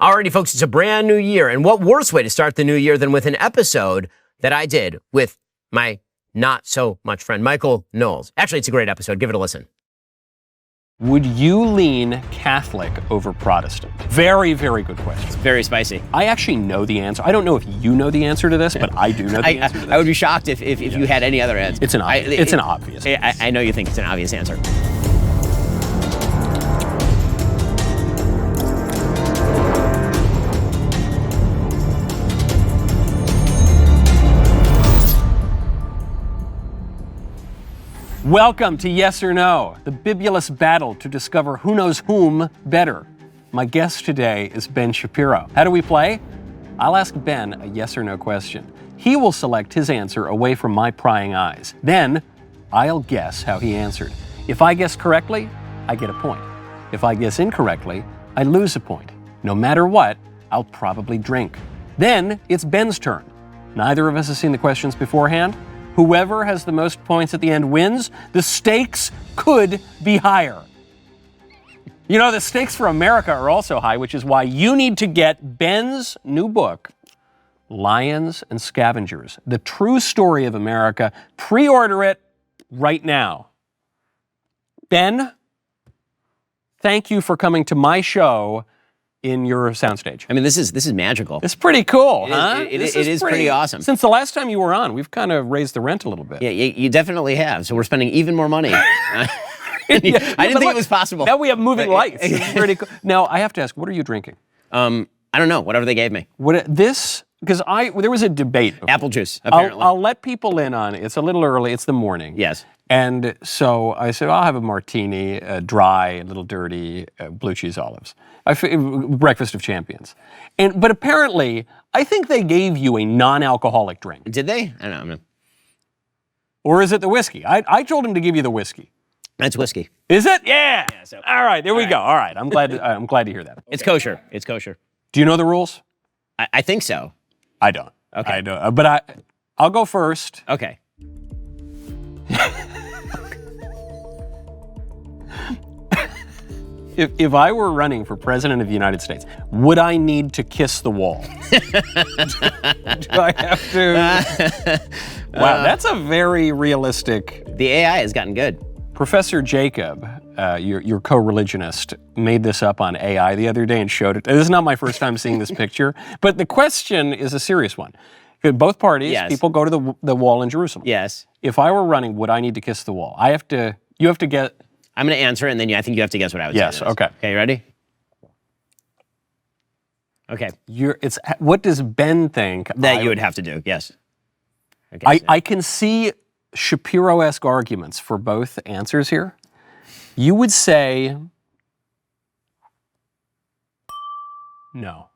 Alrighty, folks, it's a brand new year, and what worse way to start the new year than with an episode that I did with my not-so-much friend, Michael Knowles. Actually, it's a great episode. Give it a listen. Would you lean Catholic over Protestant? Very, very good question. It's very spicy. I actually know the answer. I don't know if you know the answer to this, but I do know the answer to this. I would be shocked if you had any other answer. It's an obvious answer. I know you think it's an obvious answer. Welcome to Yes or No, the bibulous battle to discover who knows whom better. My guest today is Ben Shapiro. How do we play? I'll ask Ben a yes or no question. He will select his answer away from my prying eyes. Then, I'll guess how he answered. If I guess correctly, I get a point. If I guess incorrectly, I lose a point. No matter what, I'll probably drink. Then, it's Ben's turn. Neither of us has seen the questions beforehand. Whoever has the most points at the end wins. The stakes could be higher. You know, the stakes for America are also high, which is why you need to get Ben's new book, Lions and Scavengers, The True Story of America. Pre-order it right now. Ben, thank you for coming to my show in your soundstage. I mean, this is magical. It's pretty cool, huh? It is pretty awesome. Since the last time you were on, we've kind of raised the rent a little bit. Yeah, you definitely have. So we're spending even more money. I didn't think it was possible. Now we have moving lights. It's pretty cool. Now, I have to ask, what are you drinking? I don't know. Whatever they gave me. Because there was a debate. Apple juice, apparently. I'll let people in on it. It's a little early. It's the morning. Yes. And so I said, I'll have a martini, dry, a little dirty, blue cheese olives. Breakfast of champions. But apparently, I think they gave you a non-alcoholic drink. Did they? I don't know. Or is it the whiskey? I told him to give you the whiskey. That's whiskey. Is it? Yeah. All right, there we go. All right, I'm glad to hear that. Okay. It's kosher. It's kosher. Do you know the rules? I think so. I don't. Okay. I don't. But I'll go first. Okay. If I were running for president of the United States, would I need to kiss the wall? Do I have to? Wow, that's a very realistic. The AI has gotten good. Professor Jacob, your co-religionist, made this up on AI the other day and showed it. This is not my first time seeing this picture, but the question is a serious one. Both parties, yes. People go to the wall in Jerusalem. Yes. If I were running, would I need to kiss the wall? You have to get. I'm going to answer, and then I think you have to guess what I would say. Yes, okay. Okay, you ready? Okay. What does Ben think? That you would have to do, yes. Okay, I can see Shapiro-esque arguments for both answers here. You would say, no.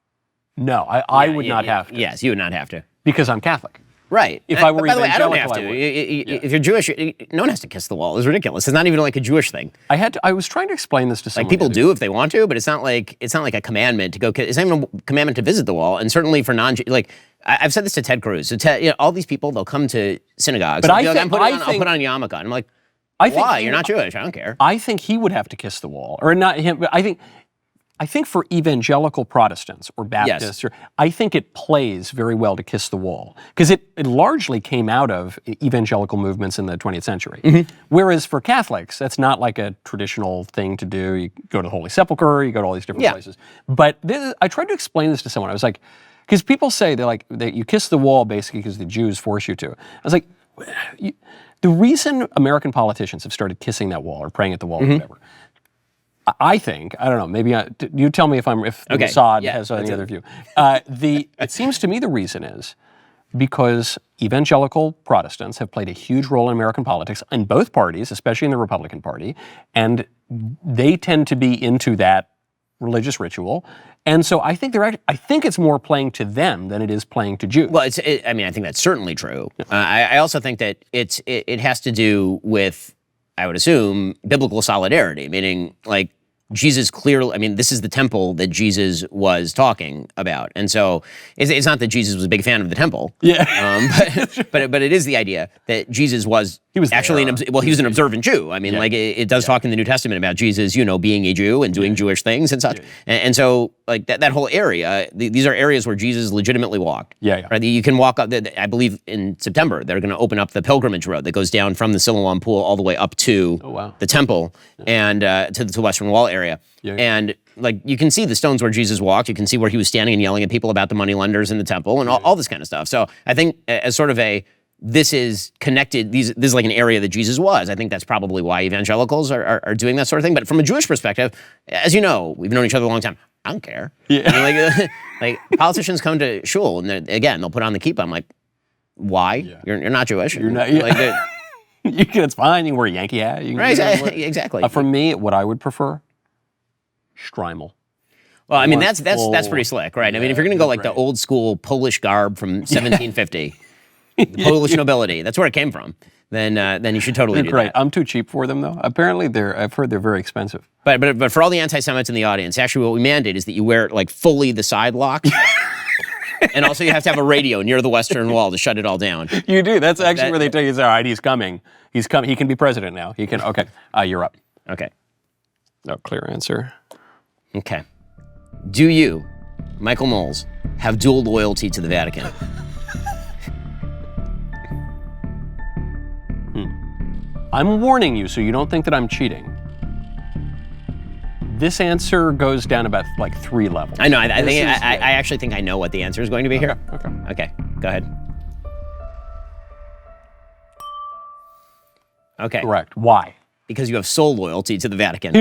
No, I would not have to. Yes, you would not have to. Because I'm Catholic. Right. If I were by the way, I don't have evangelical, to. If you're Jewish, no one has to kiss the wall. It's ridiculous. It's not even like a Jewish thing. I was trying to explain this to someone. Like people do if they want to, but it's not like a commandment to go. It's not even a commandment to visit the wall. And certainly for I've said this to Ted Cruz. So Ted, all these people, they'll come to synagogues. But I'll put on a yarmulke. And I'm like, why? You're not Jewish. I don't care. I think he would have to kiss the wall, or not him. But I think for evangelical Protestants or Baptists, yes. I think it plays very well to kiss the wall because it largely came out of evangelical movements in the 20th century. Mm-hmm. Whereas for Catholics, that's not like a traditional thing to do. You go to the Holy Sepulchre, you go to all these different places. But I tried to explain this to someone. I was like, because people say that you kiss the wall basically because the Jews force you to. I was like, the reason American politicians have started kissing that wall or praying at the wall or whatever. I think, I don't know, maybe you tell me if the Mossad has any other view. It seems to me the reason is because evangelical Protestants have played a huge role in American politics in both parties, especially in the Republican Party, and they tend to be into that religious ritual. And so I think it's more playing to them than it is playing to Jews. Well, I think that's certainly true. I also think that it has to do with, I would assume, biblical solidarity, meaning like Jesus clearly, this is the temple that Jesus was talking about. And so it's not that Jesus was a big fan of the temple. Yeah. But it is the idea that Jesus was He was actually there. he was an observant Jew. I mean, like it does talk in the New Testament about Jesus, being a Jew and doing Jewish things and such. And so like that whole area, these are areas where Jesus legitimately walked. Yeah. Right? You can walk up. I believe in September they're going to open up the pilgrimage road that goes down from the Siloam Pool all the way up to the temple and to the Western Wall area. And like you can see the stones where Jesus walked. You can see where he was standing and yelling at people about the moneylenders in the temple and all this kind of stuff. So I think as sort of this is connected. This is like an area that Jesus was. I think that's probably why evangelicals are doing that sort of thing. But from a Jewish perspective, as you know, we've known each other a long time. I don't care. Yeah. I mean, like politicians come to shul and again they'll put on the kippah. I'm like, why? Yeah. You're not Jewish. You're not. Like, it's fine. You can wear a Yankee hat. You can right? Exactly. For me, what I would prefer, Streimel. Well, I mean that's pretty slick, right? I mean, if you're going to go like the old school Polish garb from 1750. The Polish nobility. That's where it came from. Then you should totally do great. that. I'm too cheap for them, though. Apparently, I've heard they're very expensive. But for all the anti-Semites in the audience, actually, what we mandate is that you wear like fully the side lock, and also you have to have a radio near the Western Wall to shut it all down. You do. That's actually where they tell you, all right, he's coming. He's coming. He can be president now. He can. Okay. You're up. Okay. No clear answer. Okay. Do you, Michael Knowles, have dual loyalty to the Vatican? I'm warning you so you don't think that I'm cheating. This answer goes down about like 3 levels. I know. I actually think I know what the answer is going to be here. Okay. Go ahead. Okay. Correct. Why? Because you have sole loyalty to the Vatican.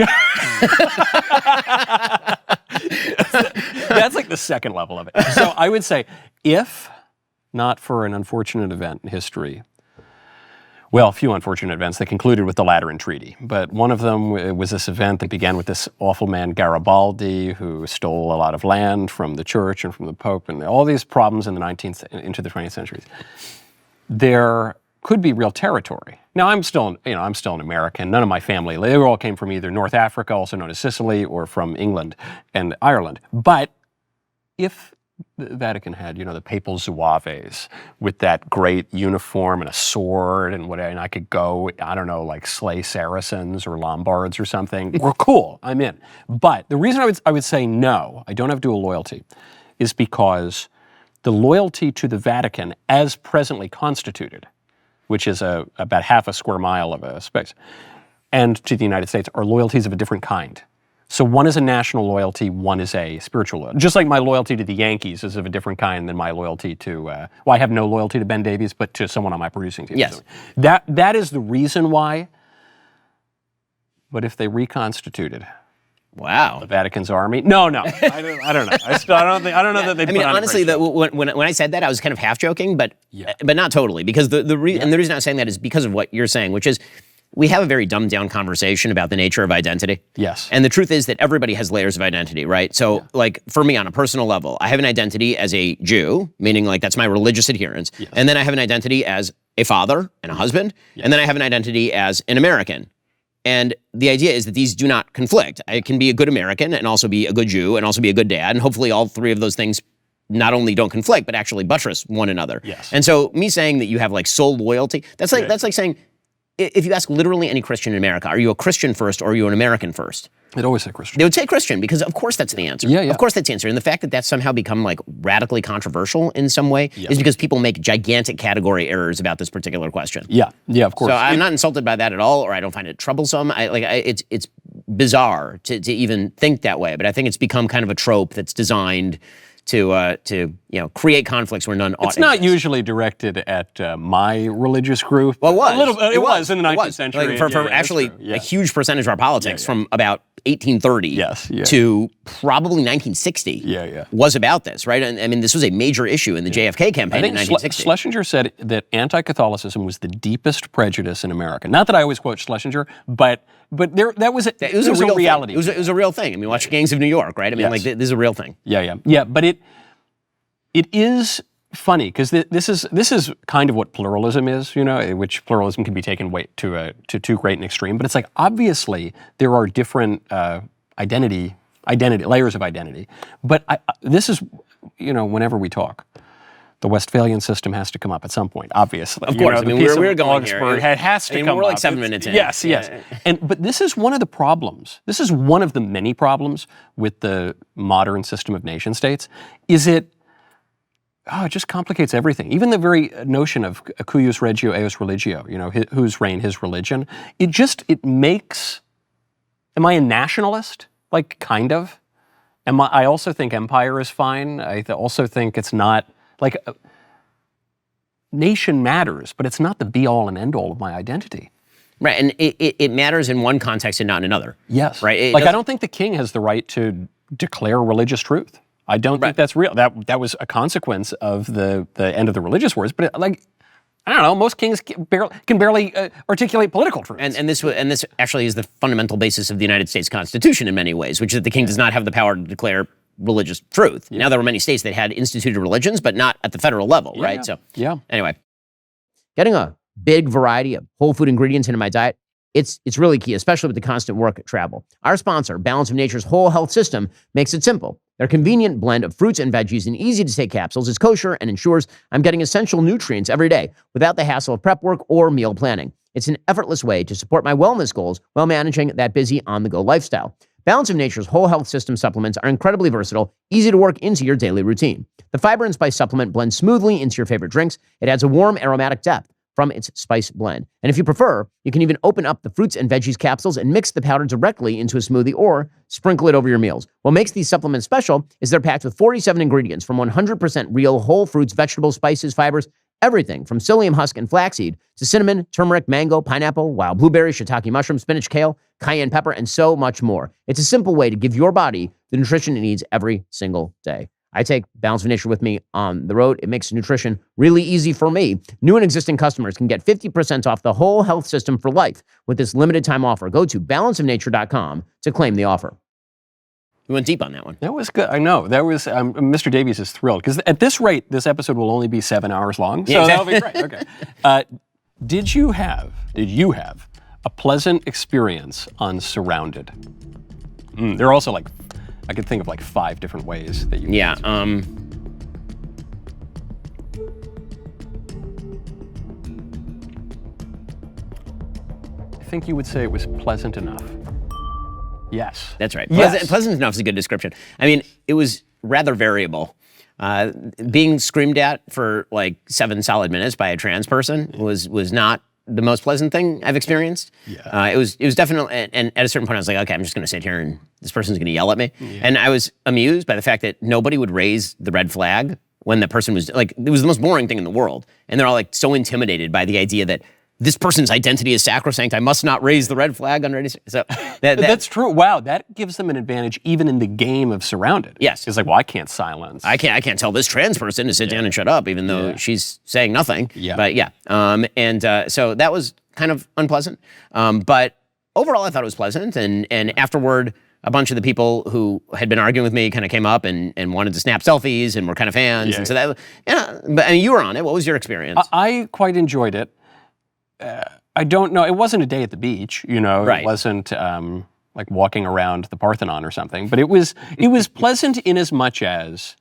That's like the second level of it. So I would say, if not for an unfortunate event in history, well, a few unfortunate events that concluded with the Lateran Treaty. But one of them was this event that began with this awful man Garibaldi, who stole a lot of land from the church and from the Pope, and all these problems in the 19th into the 20th centuries. There could be real territory. Now, I'm still an American. None of my family, they all came from either North Africa, also known as Sicily, or from England and Ireland. But if the Vatican had, the papal zouaves with that great uniform and a sword and whatever, and I could go, I don't know, like slay Saracens or Lombards or something. We're cool. I'm in. But the reason I would say no, I don't have dual loyalty, is because the loyalty to the Vatican as presently constituted, which is about half a square mile of a space, and to the United States are loyalties of a different kind. So one is a national loyalty, one is a spiritual loyalty. Just like my loyalty to the Yankees is of a different kind than my loyalty to, I have no loyalty to Ben Davies, but to someone on my producing team. Yes. That is the reason why. But if they reconstituted the Vatican's army, no, I don't know. I don't know that they. I mean, honestly, when I said that, I was kind of half joking, but not totally, because the reason I was saying that is because of what you're saying, which is, we have a very dumbed down conversation about the nature of identity. Yes. And the truth is that everybody has layers of identity, right? So like for me on a personal level, I have an identity as a Jew, meaning like that's my religious adherence. Yes. And then I have an identity as a father and a husband. Yes. And then I have an identity as an American. And the idea is that these do not conflict. I can be a good American and also be a good Jew and also be a good dad. And hopefully all 3 of those things not only don't conflict, but actually buttress one another. Yes. And so me saying that you have like sole loyalty, that's like saying, if you ask literally any Christian in America, are you a Christian first or are you an American first? They'd always say Christian. They would say Christian because, of course, that's the answer. Yeah. Of course, that's the answer. And the fact that that's somehow become like radically controversial in some way is because people make gigantic category errors about this particular question. Yeah, of course. So I'm not insulted by that at all, or I don't find it troublesome. It's bizarre to even think that way, but I think it's become kind of a trope that's designed to create conflicts where none ought. It's not usually directed at my religious group. Well, it was. A little, it was in the 19th century. Like for actually a huge percentage of our politics from about 1830 to probably 1960 was about this, right? And I mean, this was a major issue in the JFK campaign in 1960. Schlesinger said that anti-Catholicism was the deepest prejudice in America. Not that I always quote Schlesinger, but that was a real reality. It was a real thing. I mean, watch Gangs of New York, right? I mean, like this is a real thing. Yeah. But it is funny because this is kind of what pluralism is, which pluralism can be taken to too great an extreme. But it's like, obviously there are different identity layers of identity. But this is, whenever we talk, The Westphalian system has to come up at some point, obviously. Of course. You know, I mean, we're of going Augsburg here. has to come up. We're like 7 minutes in. Yes, yes. But this is one of the problems. This is one of the many problems with the modern system of nation states, is it just complicates everything. Even the very notion of cuius regio eius religio, whose reign, his religion, it makes, am I a nationalist? Like, kind of. I also think empire is fine. I also think it's not, like, nation matters, but it's not the be-all and end-all of my identity. Right, and it matters in one context and not in another. Yes. Right? I don't think the king has the right to declare religious truth. I don't think that's real. That was a consequence of the end of the religious wars, but I don't know, most kings can barely articulate political truths. And this actually is the fundamental basis of the United States Constitution in many ways, which is that the king does not have the power to declare religious truth. Now, there were many states that had instituted religions, but not at the federal level, right? So, anyway. Getting a big variety of whole food ingredients into my diet, it's really key, especially with the constant work travel. Our sponsor, Balance of Nature's Whole Health System, makes it simple. Their convenient blend of fruits and veggies in easy-to-take capsules is kosher and ensures I'm getting essential nutrients every day without the hassle of prep work or meal planning. It's an effortless way to support my wellness goals while managing that busy on-the-go lifestyle. Balance of Nature's Whole Health System supplements are incredibly versatile, easy to work into your daily routine. The fiber and spice supplement blends smoothly into your favorite drinks. It adds a warm, aromatic depth from its spice blend. And if you prefer, you can even open up the fruits and veggies capsules and mix the powder directly into a smoothie or sprinkle it over your meals. What makes these supplements special is they're packed with 47 ingredients from 100% real whole fruits, vegetables, spices, fibers, everything from psyllium husk and flaxseed to cinnamon, turmeric, mango, pineapple, wild blueberry, shiitake mushroom, spinach, kale, cayenne pepper, and so much more. It's a simple way to give your body the nutrition it needs every single day. I take Balance of Nature with me on the road. It makes nutrition really easy for me. New and existing customers can get 50% off the whole health system for life with this limited time offer. Go to balanceofnature.com to claim the offer. We went deep on that one. That was good. I know. That was, Mr. Davies is thrilled because at this rate, this episode will only be 7 hours long. So that'll be great. Okay. Did you have a pleasant experience on Surrounded? There are also I could think of 5 different ways that you Yeah. I think you would say it was pleasant enough. Yes. That's right. Yes. Pleasant enough is a good description. I mean, it was rather variable. Being screamed at for 7 solid minutes by a trans person was not the most pleasant thing I've experienced. Yeah. It was definitely, and at a certain point I was like, okay, I'm just going to sit here and this person's going to yell at me. Yeah. And I was amused by the fact that nobody would raise the red flag when the person was it was the most boring thing in the world. And they're all so intimidated by the idea that this person's identity is sacrosanct. I must not raise the red flag under any. So that's true. Wow, that gives them an advantage even in the game of Surrounded. Yes, it's well, I can't silence. I can't tell this trans person to sit down and shut up, even though she's saying nothing. Yeah. But so that was kind of unpleasant. But overall, I thought it was pleasant. And afterward, a bunch of the people who had been arguing with me kind of came up and wanted to snap selfies and were kind of fans. Yeah. And so that, But I mean, you were on it. What was your experience? I quite enjoyed it. I don't know. It wasn't a day at the beach, Right. It wasn't walking around the Parthenon or something. But it was pleasant in as much as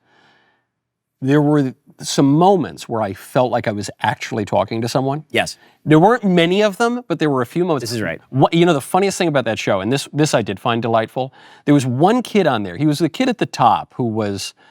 there were some moments where I felt like I was actually talking to someone. Yes. There weren't many of them, but there were a few moments. This is right. The funniest thing about that show, and this I did find delightful, there was one kid on there. He was the kid at the top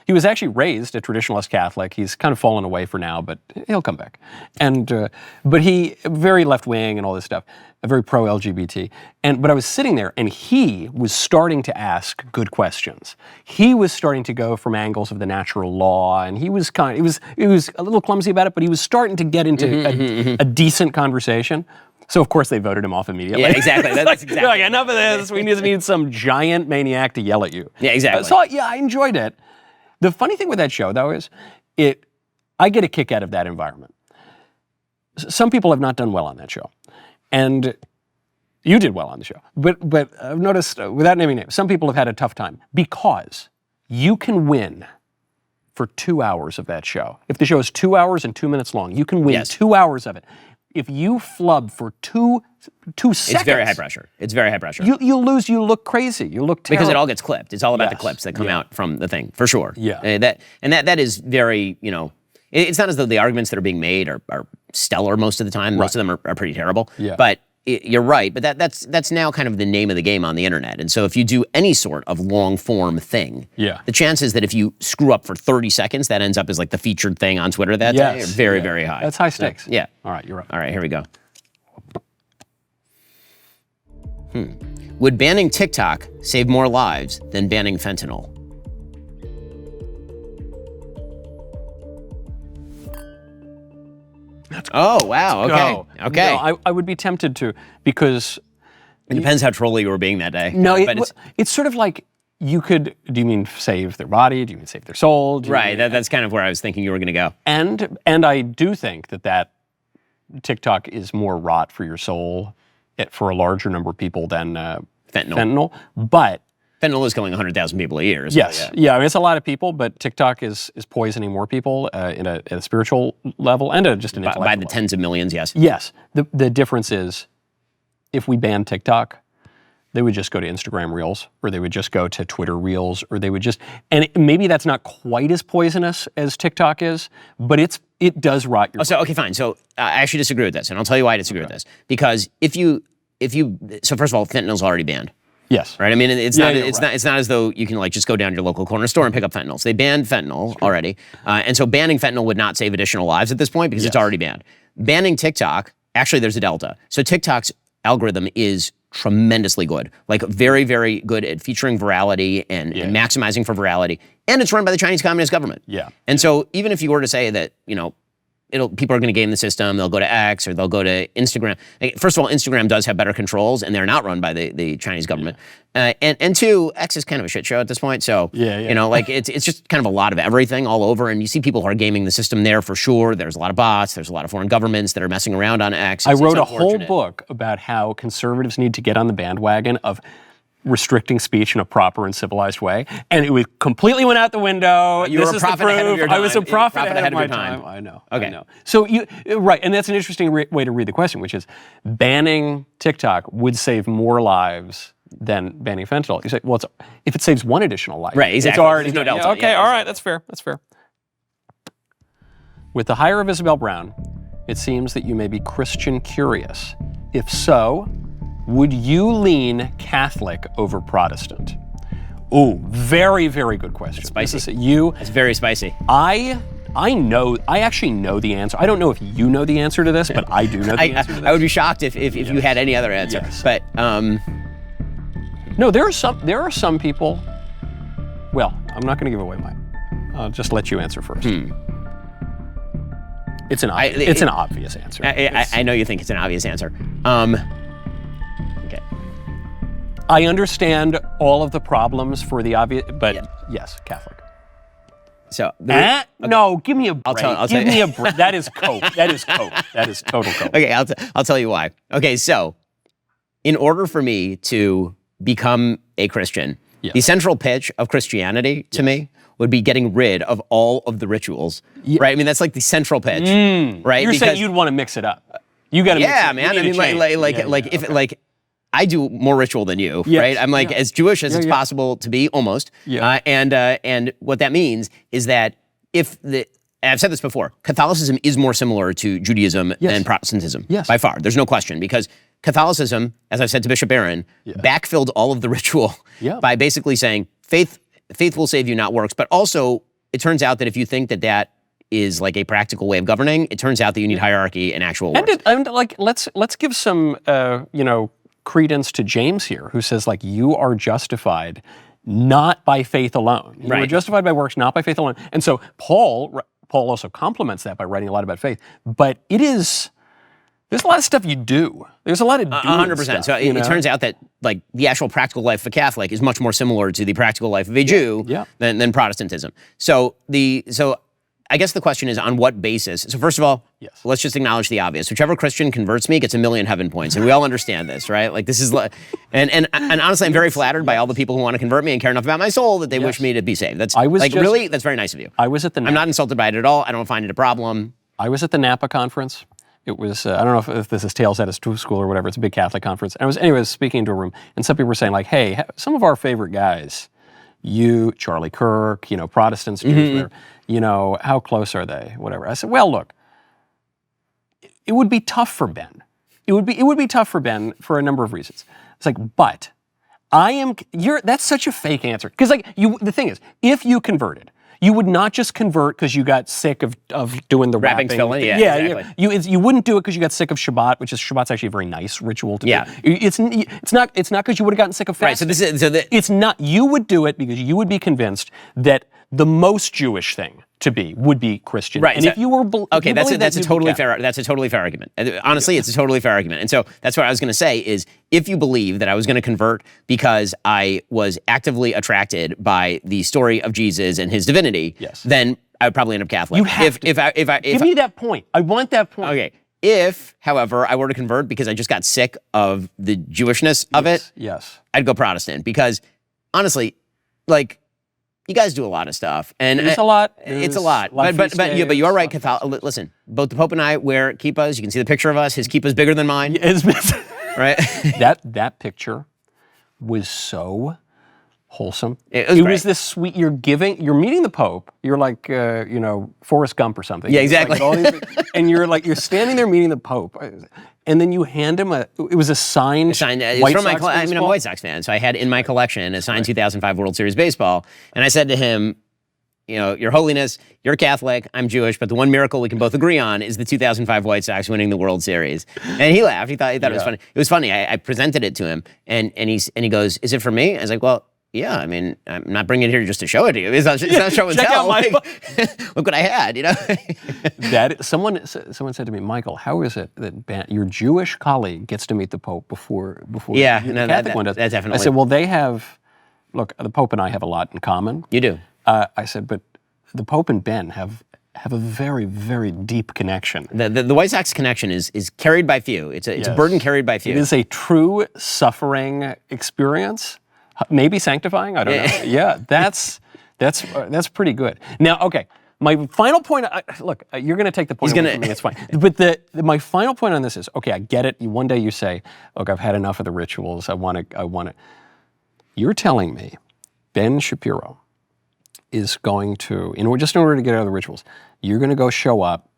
he was actually raised a traditionalist Catholic. He's kind of fallen away for now, but he'll come back. And but he very left wing and all this stuff, very pro LGBT. But I was sitting there, and he was starting to ask good questions. He was starting to go from angles of the natural law, and he was he was a little clumsy about it, but he was starting to get into a decent conversation. So of course they voted him off immediately. Yeah, exactly. That's exactly. Enough of this. We just need some giant maniac to yell at you. Yeah, exactly. So I enjoyed it. The funny thing with that show, though, is I get a kick out of that environment. Some people have not done well on that show, and you did well on the show. But I've noticed, without naming names, some people have had a tough time because you can win for 2 hours of that show. If the show is 2 hours and 2 minutes long, you can win 2 hours of it. If you flub for two seconds, it's very high pressure. It's very high pressure. You lose. You look crazy. You look terrible. Because it all gets clipped. It's all about the clips that come out from the thing, for sure. Yeah. That is very, It's not as though the arguments that are being made are stellar most of the time. Most of them are pretty terrible. Yeah. But you're right. But that's now kind of the name of the game on the internet. And so if you do any sort of long form thing, the chances that if you screw up for 30 seconds, that ends up as like the featured thing on Twitter that day are very, very high. That's high stakes. Yeah. All right, you're up. All right, here we go. Would banning TikTok save more lives than banning fentanyl? Oh, wow. Okay. Okay. No, I would be tempted to, because it depends how trolly you were being that day. No, it's sort of like you could. Do you mean save their body? Do you mean save their soul? Right. That's kind of where I was thinking you were going to go. And I do think that TikTok is more rot for your soul for a larger number of people than fentanyl. But fentanyl is killing 100,000 people a year. So yes. Yeah. I mean, it's a lot of people, but TikTok is poisoning more people at a spiritual level and just an intellectual by the level. tens of millions, yes. Yes. The difference is, if we ban TikTok, they would just go to Instagram Reels, or they would just go to Twitter Reels, or they would just, and maybe that's not quite as poisonous as TikTok is, but it does rot your brain. Okay, fine. So I actually disagree with this, and I'll tell you why I disagree with this. Because so first of all, fentanyl's already banned. Yes. Right. I mean, it's not as though you can like just go down to your local corner store and pick up fentanyl. So they banned fentanyl already, and so banning fentanyl would not save additional lives at this point because it's already banned. Banning TikTok, actually, there's a delta. So TikTok's algorithm is tremendously good, like very, very good at featuring virality and maximizing for virality, and it's run by the Chinese Communist government. Yeah. And so even if you were to say that, people are going to game the system, they'll go to X or they'll go to Instagram. First of all, Instagram does have better controls, and they're not run by the Chinese government. And two, X is kind of a shit show at this point. So, it's just kind of a lot of everything all over. And you see people who are gaming the system there for sure. There's a lot of bots. There's a lot of foreign governments that are messing around on X. I wrote a whole book about how conservatives need to get on the bandwagon of restricting speech in a proper and civilized way, and it completely went out the window. You were a prophet ahead of your time. I was a prophet ahead of my time. I know. Okay. I know. So right, and that's an interesting way to read the question, which is banning TikTok would save more lives than banning fentanyl. You say, well, if it saves one additional life, right? Exactly. It's already no delta. Okay, all right, that's fair. That's fair. With the hire of Isabel Brown, it seems that you may be Christian curious. If so, would you lean Catholic over Protestant? Ooh, very, very good question. It's spicy. It's very spicy. I actually know the answer. I don't know if you know the answer to this, but I do know the answer to this. I would be shocked if you had any other answer. Yes. But no, there are some people. Well, I'm not going to give away mine. I'll just let you answer first. It's an obvious answer. I know you think it's an obvious answer. I understand all of the problems for the obvious, but yes, Catholic. So no, give me a break. Give me a break. That is coke. That is coke. That is total coke. Okay, I'll tell you why. Okay, so in order for me to become a Christian, the central pitch of Christianity to me would be getting rid of all of the rituals. Right? I mean, that's like the central pitch. Right? You're saying you'd want to mix it up. You got to mix it up. Man. I mean, I do more ritual than you, right? I'm like as Jewish as it's possible to be, almost. And what that means is that and I've said this before, Catholicism is more similar to Judaism than Protestantism, by far. There's no question, because Catholicism, as I've said to Bishop Barron, backfilled all of the ritual by basically saying faith will save you, not works. But also, it turns out that if you think that is like a practical way of governing, it turns out that you need hierarchy and actual works. And let's give some credence to James here, who says you are justified not by faith alone. You are justified by works, not by faith alone. And so Paul also complements that by writing a lot about faith. But there's a lot of stuff you do. There's a lot of doing 100%. stuff, So it turns out that the actual practical life of a Catholic is much more similar to the practical life of a Jew than Protestantism. So I guess the question is, on what basis? So first of all, let's just acknowledge the obvious. Whichever Christian converts me gets 1,000,000 heaven points, and we all understand this, right? This is, and honestly, I'm very flattered by all the people who want to convert me and care enough about my soul that they wish me to be saved. That's really, that's very nice of you. I'm not insulted by it at all. I don't find it a problem. I was at the Napa conference. It was, I don't know if this is Tales at a School or whatever. It's a big Catholic conference. And I was speaking to a room, and some people were saying hey, some of our favorite guys Charlie Kirk, Protestants, Jews, whatever, how close are they? Whatever. I said, well, look, it would be tough for Ben. It would be tough for Ben for a number of reasons. It's like, but that's such a fake answer. Because the thing is, if you converted, you would not just convert because you got sick of doing the wrapping. Filling, exactly. You wouldn't do it because you got sick of Shabbat, Shabbat's actually a very nice ritual to do. It's not because you would have gotten sick of fasting. Right. It's not. You would do it because you would be convinced that the most Jewish thing to be would be Christian. Right. And if you were okay, that's a totally fair. That's a totally fair argument. Honestly, it's a totally fair argument. And so that's what I was going to say is, if you believe that I was going to convert because I was actively attracted by the story of Jesus and his divinity, then I would probably end up Catholic. You have to. Give me that point. I want that point. Okay. If, however, I were to convert because I just got sick of the Jewishness of it, I'd go Protestant, because honestly, you guys do a lot of stuff, and it's a lot. It's a lot. But you are right, Catholic. Listen, both the Pope and I wear kippahs. You can see the picture of us. His kippah's bigger than mine. Right? That picture was so wholesome. It was this sweet. You're meeting the Pope. You're like, Forrest Gump or something. Yeah, exactly. And you're standing there meeting the Pope. And then you hand him it was a signed White Sox baseball? I'm a White Sox fan, so I had in my collection a signed 2005 World Series baseball, and I said to him, Your Holiness, you're Catholic, I'm Jewish, but the one miracle we can both agree on is the 2005 White Sox winning the World Series. And he laughed. He thought it was funny. It was funny. I presented it to him, and he goes, "Is it for me?" I was like, "Well, yeah, I mean, I'm not bringing it here just to show it to you. It's not show and tell. Look what I had, Someone said to me, Michael, how is it that your Jewish colleague gets to meet the Pope before the Catholic one does? That definitely. I said, well, the Pope and I have a lot in common. You do. I said, but the Pope and Ben have a very, very deep connection. The White Sox connection is carried by few. It's a burden carried by few. It is a true suffering experience. Maybe sanctifying, I don't know. Yeah, that's pretty good. Now, okay, my final point. Look, you're going to take the point away from me. It's fine. But my final point on this is, okay, I get it. One day you say, look, I've had enough of the rituals. I want to. You're telling me, Ben Shapiro is going to, in order to get out of the rituals, you're going to go show up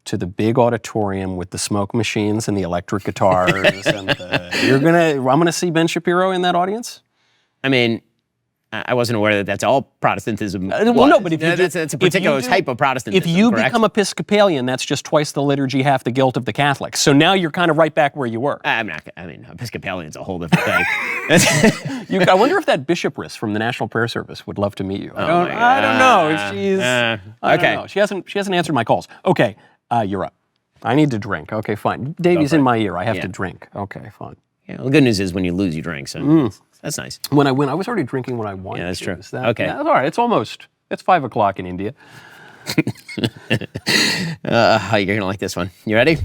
to the big auditorium with the smoke machines and the electric guitars, and I'm going to see Ben Shapiro in that audience. I mean, I wasn't aware that that's all Protestantism. Well, no, but if that's a particular type of Protestantism. If you correct? become Episcopalian, that's just twice the liturgy, half the guilt of the Catholics. So now you're kind of right back where you were. Episcopalian's a whole different thing. I wonder if that bishopress from the National Prayer Service would love to meet you. I don't know. I don't know. She hasn't answered my calls. Okay, you're up. I need to drink. Okay, fine. Davey's in my ear. I have to drink. Okay, fine. Yeah, well, the good news is when you lose, you drink. So that's nice. When I win, I was already drinking when I won. Yeah, that's true. Okay. That's all right. It's 5 o'clock in India. You're going to like this one. You ready?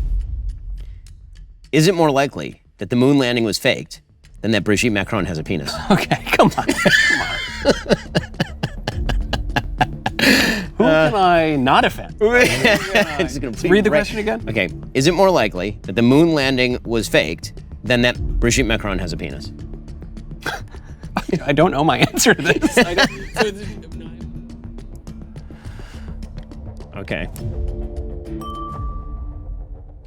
Is it more likely that the moon landing was faked than that Brigitte Macron has a penis? Okay, come on. Who can I not offend? Read the question again. Okay. Is it more likely that the moon landing was faked than that Brigitte Macron has a penis? I don't know my answer to this. Okay.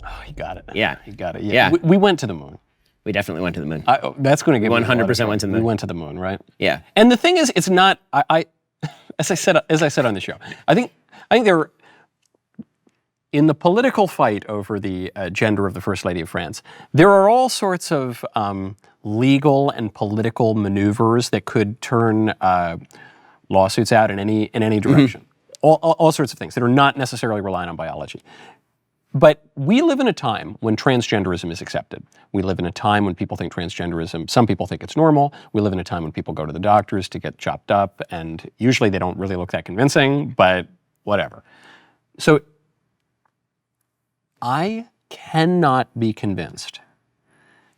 Oh, you got it. Yeah. You got it. Yeah. We went to the moon. We definitely went to the moon. That's going to give 100% went to the moon. We went to the moon, right? Yeah. And the thing is, it's not. As I said on the show, I think there were, in the political fight over the gender of the First Lady of France, there are all sorts of legal and political maneuvers that could turn lawsuits out in any direction. All sorts of things that are not necessarily reliant on biology. But we live in a time when transgenderism is accepted. We live in a time when people think transgenderism, some people think it's normal. We live in a time when people go to the doctors to get chopped up, and usually they don't really look that convincing, but whatever. So I cannot be convinced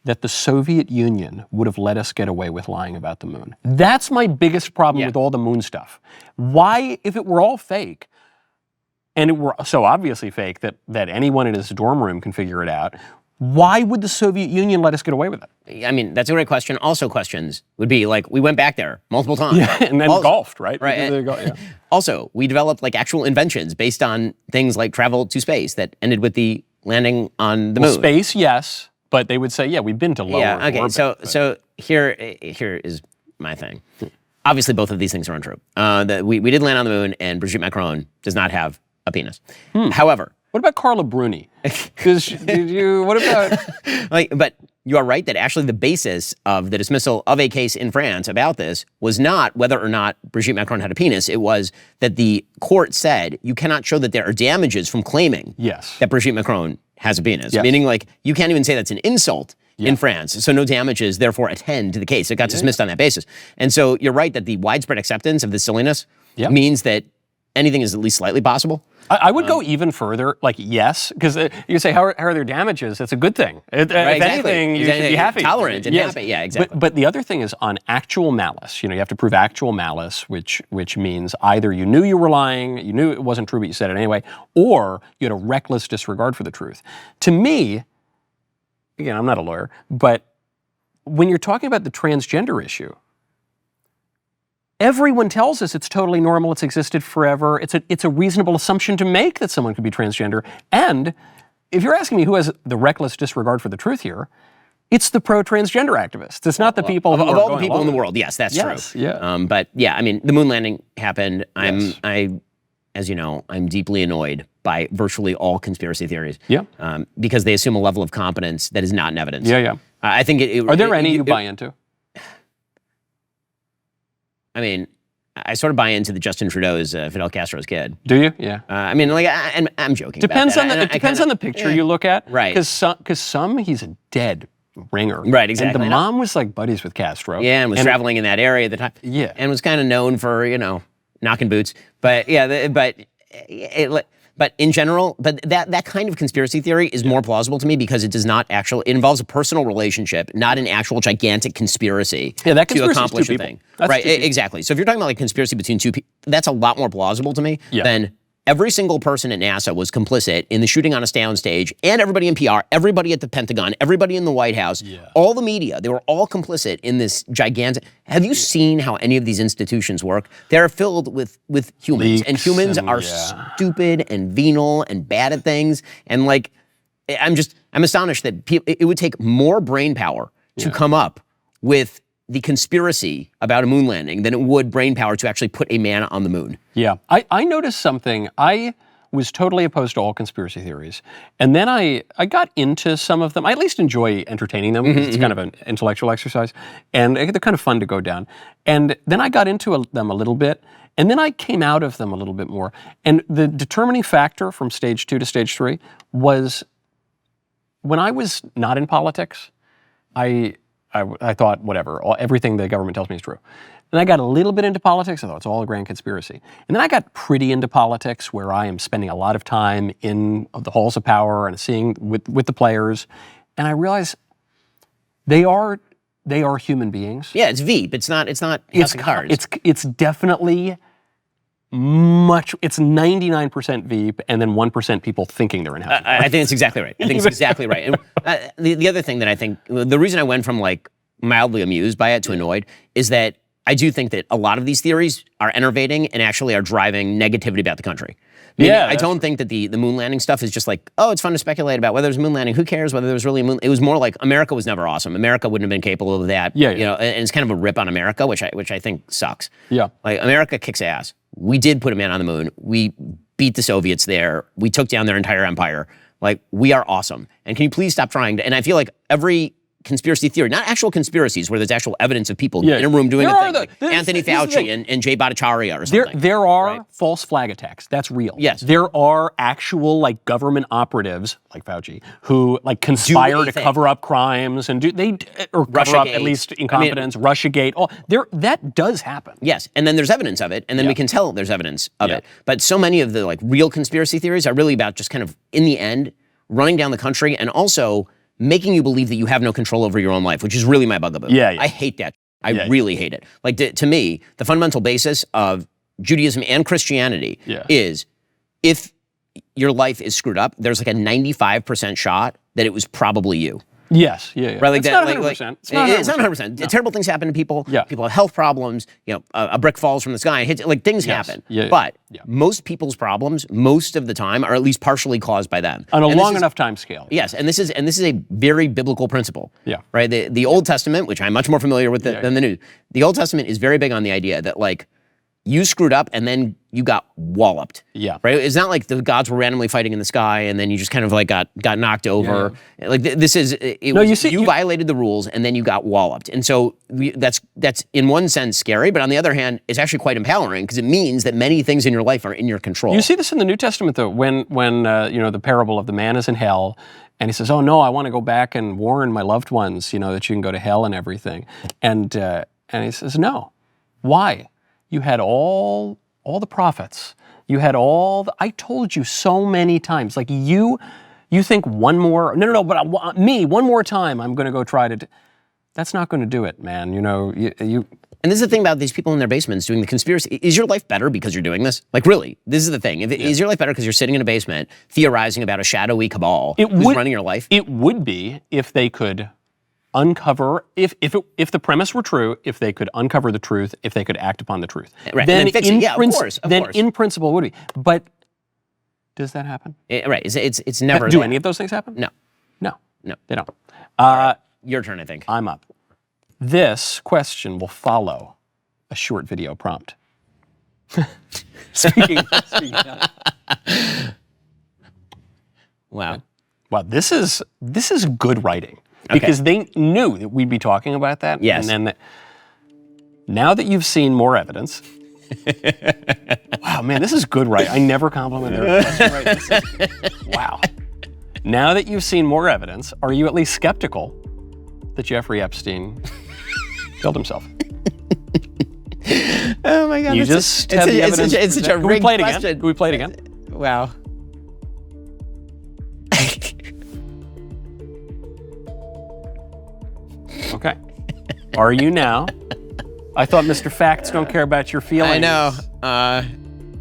that the Soviet Union would have let us get away with lying about the moon. That's my biggest problem with all the moon stuff. Why, if it were all fake, and it were so obviously fake that anyone in his dorm room can figure it out, Why would the Soviet Union let us get away with it? I mean, that's a great question. Also, questions would be like, we went back there multiple times. Yeah, and then golfed, right? Right. Yeah. Also, we developed like actual inventions based on things like travel to space that ended with the landing on the moon. Space, yes, but they would say, yeah, we've been to lower orbit. So here is my thing. Obviously, both of these things are untrue. We did land on the moon, and Brigitte Macron does not have a penis. However, what about Carla Bruni? What about? But you are right that actually the basis of the dismissal of a case in France about this was not whether or not Brigitte Macron had a penis. It was that the court said you cannot show that there are damages from claiming that Brigitte Macron has a penis. Yes. Meaning, like, you can't even say that's an insult in France. So no damages, therefore, attend to the case. It got dismissed on that basis. And so you're right that the widespread acceptance of this silliness means that anything is at least slightly possible. I would go even further, like, yes, because you say, how are there damages? That's a good thing. If anything, you should be happy. Tolerant and happy, yeah, exactly. But the other thing is on actual malice. You have to prove actual malice, which means either you knew you were lying, you knew it wasn't true, but you said it anyway, or you had a reckless disregard for the truth. To me, again, I'm not a lawyer, but when you're talking about the transgender issue, everyone tells us it's totally normal, it's existed forever, it's a reasonable assumption to make that someone could be transgender. And if you're asking me who has the reckless disregard for the truth here, it's the pro-transgender activists. It's not the people of who are all going the people along in the world. Yes, that's true. Yeah. But yeah, I mean, the moon landing happened. As you know, I'm deeply annoyed by virtually all conspiracy theories. Yeah. Because they assume a level of competence that is not in evidence. Yeah. I think are there any you buy into? I mean, I sort of buy into the Justin Trudeau's Fidel Castro's kid. Do you? Yeah. I mean, like, I'm joking. Depends about on that. the depends on the picture you look at, right? Because some he's a dead ringer, right? Exactly. And the mom was like buddies with Castro, and was traveling in that area at the time, and was kind of known for knocking boots, but But in general, that kind of conspiracy theory is more plausible to me because it does not actually, it involves a personal relationship, not an actual gigantic conspiracy that to accomplish a thing. Right, exactly. So if you're talking about like conspiracy between two people, that's a lot more plausible to me than every single person at NASA was complicit in the shooting on a soundstage, and everybody in PR, everybody at the Pentagon, everybody in the White House, all the media, they were all complicit in this gigantic. Have you seen how any of these institutions work? They're filled with humans, and humans are stupid and venal and bad at things. And like, I'm astonished that it would take more brain power to come up with the conspiracy about a moon landing than it would brain power to actually put a man on the moon. Yeah, I noticed something. I was totally opposed to all conspiracy theories. And then I got into some of them. I at least enjoy entertaining them. It's kind of an intellectual exercise. And they're kind of fun to go down. And then I got into them a little bit. And then I came out of them a little bit more. And the determining factor from stage 2 to stage 3 was when I was not in politics, I thought, whatever, everything the government tells me is true. Then I got a little bit into politics. I thought it's all a grand conspiracy. And then I got pretty into politics, where I am spending a lot of time in the halls of power and seeing with the players. And I realized they are human beings. Yeah, it's Veep. It's not House of Cards. It's definitely it's 99% Veep and then 1% people thinking they're in House of Cards. I think it's exactly right. I think it's exactly right. And the other thing that I think, the reason I went from like mildly amused by it to annoyed is that I do think that a lot of these theories are enervating and actually are driving negativity about the country. Meaning, I don't think that the moon landing stuff is just like, oh, it's fun to speculate about whether there's a moon landing. Who cares whether there was really a moon? It was more like America was never awesome. America wouldn't have been capable of that. You know, and it's kind of a rip on America, which I think sucks. Yeah, like America kicks ass. We did put a man on the moon. We beat the Soviets there. We took down their entire empire. Like, we are awesome. And can you please stop trying to? And I feel like every conspiracy theory, not actual conspiracies where there's actual evidence of people in a room doing a thing, like Anthony Fauci and Jay Bhattacharya or something. There are false flag attacks. That's real. Yes. There are actual like government operatives like Fauci who like conspire to cover up crimes and or cover up at least incompetence, Russiagate. That does happen. Yes, and then there's evidence of it, and then we can tell there's evidence of it. But so many of the like real conspiracy theories are really about just kind of in the end running down the country and also making you believe that you have no control over your own life, which is really my bugaboo. I hate that. I really hate it. Like, to me, the fundamental basis of Judaism and Christianity is if your life is screwed up, there's like a 95% shot that it was probably you. Yes, yeah. Right, like it's that, not 100%. It's not 100%. It's not 100%. No. Terrible things happen to people. Yeah. People have health problems. A brick falls from the sky and hits. Like things happen. Yeah, but yeah. most people's problems, most of the time, are at least partially caused by them On a long enough time scale. Yes, and this is a very biblical principle. Yeah. Right. The Old Testament, which I'm much more familiar with than the New. The Old Testament is very big on the idea that like you screwed up and then you got walloped. Yeah. Right. It's not like the gods were randomly fighting in the sky and then you just kind of like got knocked over. Yeah. Like this is you violated the rules and then you got walloped. And so that's in one sense scary, but on the other hand, it's actually quite empowering because it means that many things in your life are in your control. You see this in the New Testament though, when the parable of the man is in hell. And he says, "Oh no, I want to go back and warn my loved ones, that you can go to hell and everything." And he says, "No, why? You had all the prophets. You had I told you so many times. Like you think one more? No. But one more time, I'm going to go try to. That's not going to do it, man. You." And this is the thing about these people in their basements doing the conspiracy. Is your life better because you're doing this? Like, really, this is the thing. Is your life better because you're sitting in a basement theorizing about a shadowy cabal who's running your life? It would be if they could uncover, if the premise were true, if they could uncover the truth, if they could act upon the truth. Right, then fix it. Yeah, of course. In principle, it would be. But does that happen? Right. It's never. Do any of those things happen? No, they don't. Your turn, I think. I'm up. This question will follow a short video prompt. Speaking of. Wow. Wow, this is good writing. Because they knew that we'd be talking about that. Yes. And then now that you've seen more evidence. Wow, man, this is good writing. I never compliment their question writing. Wow. Now that you've seen more evidence, are you at least skeptical that Jeffrey Epstein killed himself? Oh my God. You just have the evidence. It's such a rigged question. Can we play it again? Wow. Okay. Are you now? I thought Mr. Facts don't care about your feelings. I know.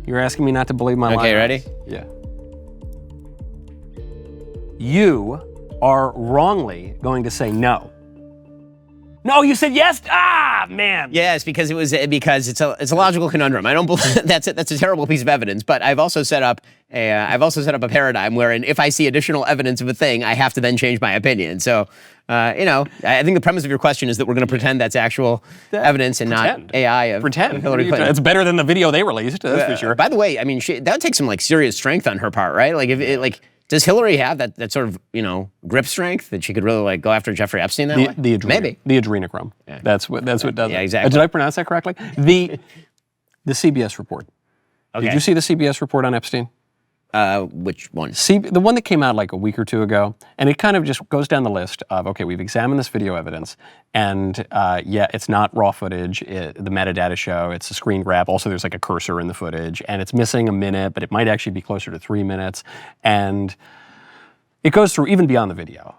You're asking me not to believe my lies. Okay, ready? Yeah. You are wrongly going to say no. No, you said yes. Ah, man. Yes, because it's a logical conundrum. I don't believe that's a terrible piece of evidence. But I've also set up a paradigm wherein if I see additional evidence of a thing, I have to then change my opinion. So, I think the premise of your question is that we're going to pretend that's actual evidence and not AI of Hillary Clinton. It's better than the video they released. That's for sure. By the way, I mean that would take some serious strength on her part, right? Like does Hillary have that sort of grip strength that she could really go after Jeffrey Epstein that way? Maybe the adrenochrome. Yeah. That's what does it. Yeah, exactly. Did I pronounce that correctly? The CBS report. Okay. Did you see the CBS report on Epstein? Which one? The one that came out like a week or two ago, and it kind of just goes down the list of, okay, we've examined this video evidence, and it's not raw footage. The metadata show it's a screen grab. Also, there's like a cursor in the footage, and it's missing a minute, but it might actually be closer to 3 minutes, and it goes through even beyond the video.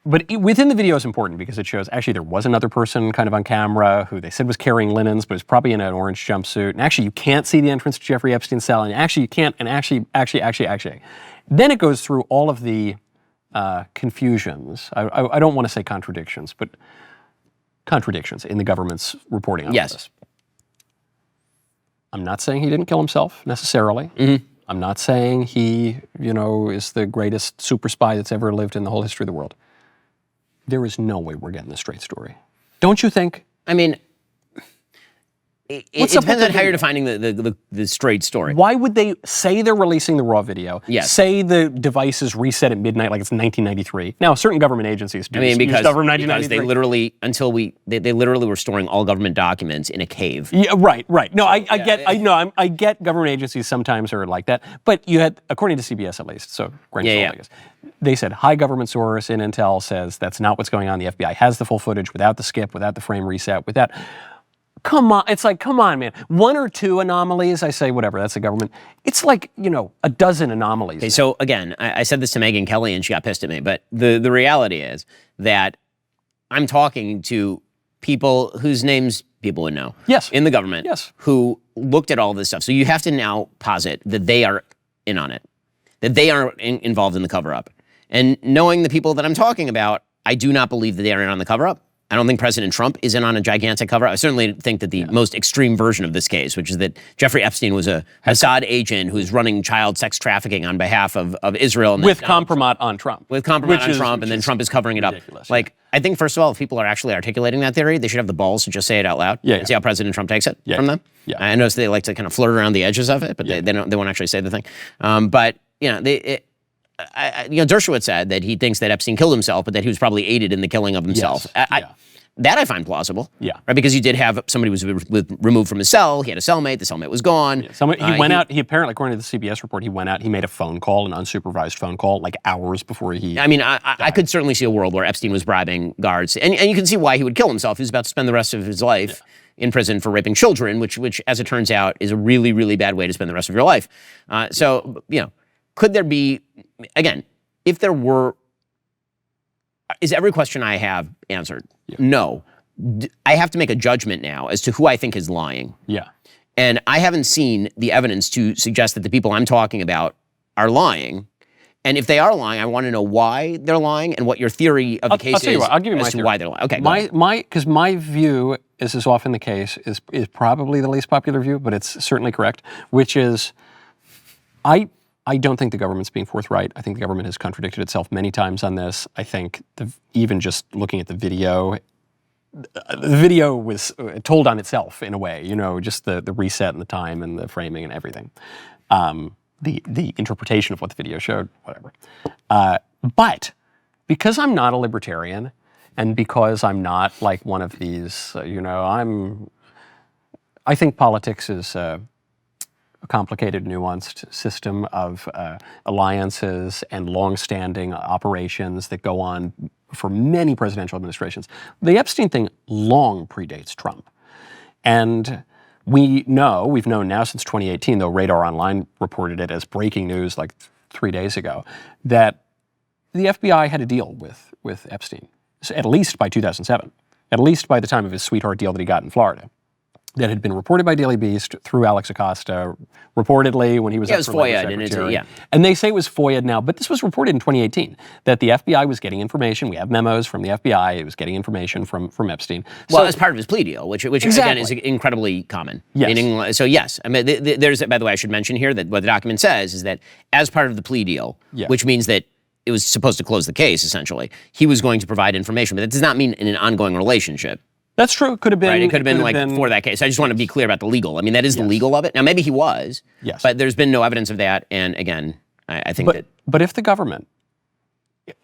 But within the video is important because it shows actually there was another person kind of on camera who they said was carrying linens, but was probably in an orange jumpsuit. And actually, you can't see the entrance to Jeffrey Epstein's cell. And actually, you can't. And actually. Then it goes through all of the confusions. I don't want to say contradictions, but contradictions in the government's reporting on this. I'm not saying he didn't kill himself necessarily. Mm-hmm. I'm not saying he, is the greatest super spy that's ever lived in the whole history of the world. There is no way we're getting the straight story. Don't you think? I mean, it depends on how you're defining the straight story. Why would they say they're releasing the raw video? Yes. Say the device is reset at midnight like it's 1993. Now, certain government agencies do because stuff from 1993. they literally, they literally were storing all government documents in a cave. Yeah, right. No, I get government agencies sometimes are like that. But you had, according to CBS at least, so I guess, they said high government source in Intel says that's not what's going on. The FBI has the full footage without the skip, without the frame reset, without... Come on, it's like, come on, man. 1 or 2 anomalies, I say, whatever, that's the government. It's like, a dozen anomalies. Okay, so again, I said this to Megyn Kelly and she got pissed at me, but the reality is that I'm talking to people whose names people would know. Yes. In the government. Yes. Who looked at all this stuff. So you have to now posit that they are in on it, that they are involved in the cover-up. And knowing the people that I'm talking about, I do not believe that they are in on the cover-up. I don't think President Trump is in on a gigantic cover-up. I certainly think that the most extreme version of this case, which is that Jeffrey Epstein was a Mossad agent who's running child sex trafficking on behalf of Israel. And with compromise on Trump. With compromise on Trump, and then Trump is covering it up. Like, I think, first of all, if people are actually articulating that theory, they should have the balls to just say it out loud and see how President Trump takes it from them. Yeah. I notice they like to kind of flirt around the edges of it, but they won't actually say the thing. But, Dershowitz said that he thinks that Epstein killed himself, but that he was probably aided in the killing of himself. That I find plausible. Right? Because you did have somebody who was removed from his cell. He had a cellmate. The cellmate was gone. He went out. He apparently, according to the CBS report, he went out. He made a phone call, an unsupervised phone call, like hours before he. I mean, I could certainly see a world where Epstein was bribing guards, and you can see why he would kill himself. He was about to spend the rest of his life in prison for raping children, which, as it turns out, is a really, really bad way to spend the rest of your life. Could there be, again, if there were, is every question I have answered? No. I have to make a judgment now as to who I think is lying. And I haven't seen the evidence to suggest that the people I'm talking about are lying. And if they are lying, I want to know why they're lying and what your theory of the case is I'll give you as to why they're lying. Okay, because my view, as is often the case, is probably the least popular view, but it's certainly correct, which is I don't think the government's being forthright. I think the government has contradicted itself many times on this. I think even just looking at the video was told on itself in a way, just the reset and the time and the framing and everything. The interpretation of what the video showed, whatever. But because I'm not a libertarian and because I'm not like one of these, I think politics is a complicated, nuanced system of alliances and long-standing operations that go on for many presidential administrations. The Epstein thing long predates Trump. And we've known now since 2018, though Radar Online reported it as breaking news like 3 days ago, that the FBI had a deal with Epstein, at least by 2007, at least by the time of his sweetheart deal that he got in Florida, that had been reported by Daily Beast through Alex Acosta, reportedly when he was up for Labor Secretary. And they say it was FOIA'd now, but this was reported in 2018, that the FBI was getting information. We have memos from the FBI. It was getting information from Epstein. Well, as part of his plea deal, which again is incredibly common. Yes. Yes. I mean, there's, by the way, I should mention here that what the document says is that as part of the plea deal, which means that it was supposed to close the case, essentially, he was going to provide information, but that does not mean in an ongoing relationship. That's true. It could have been. Right? It could have been for that case. I just want to be clear about the legal. I mean, that is the legal of it. Now, maybe he was. But there's been no evidence of that. And again, I think that. But if the government,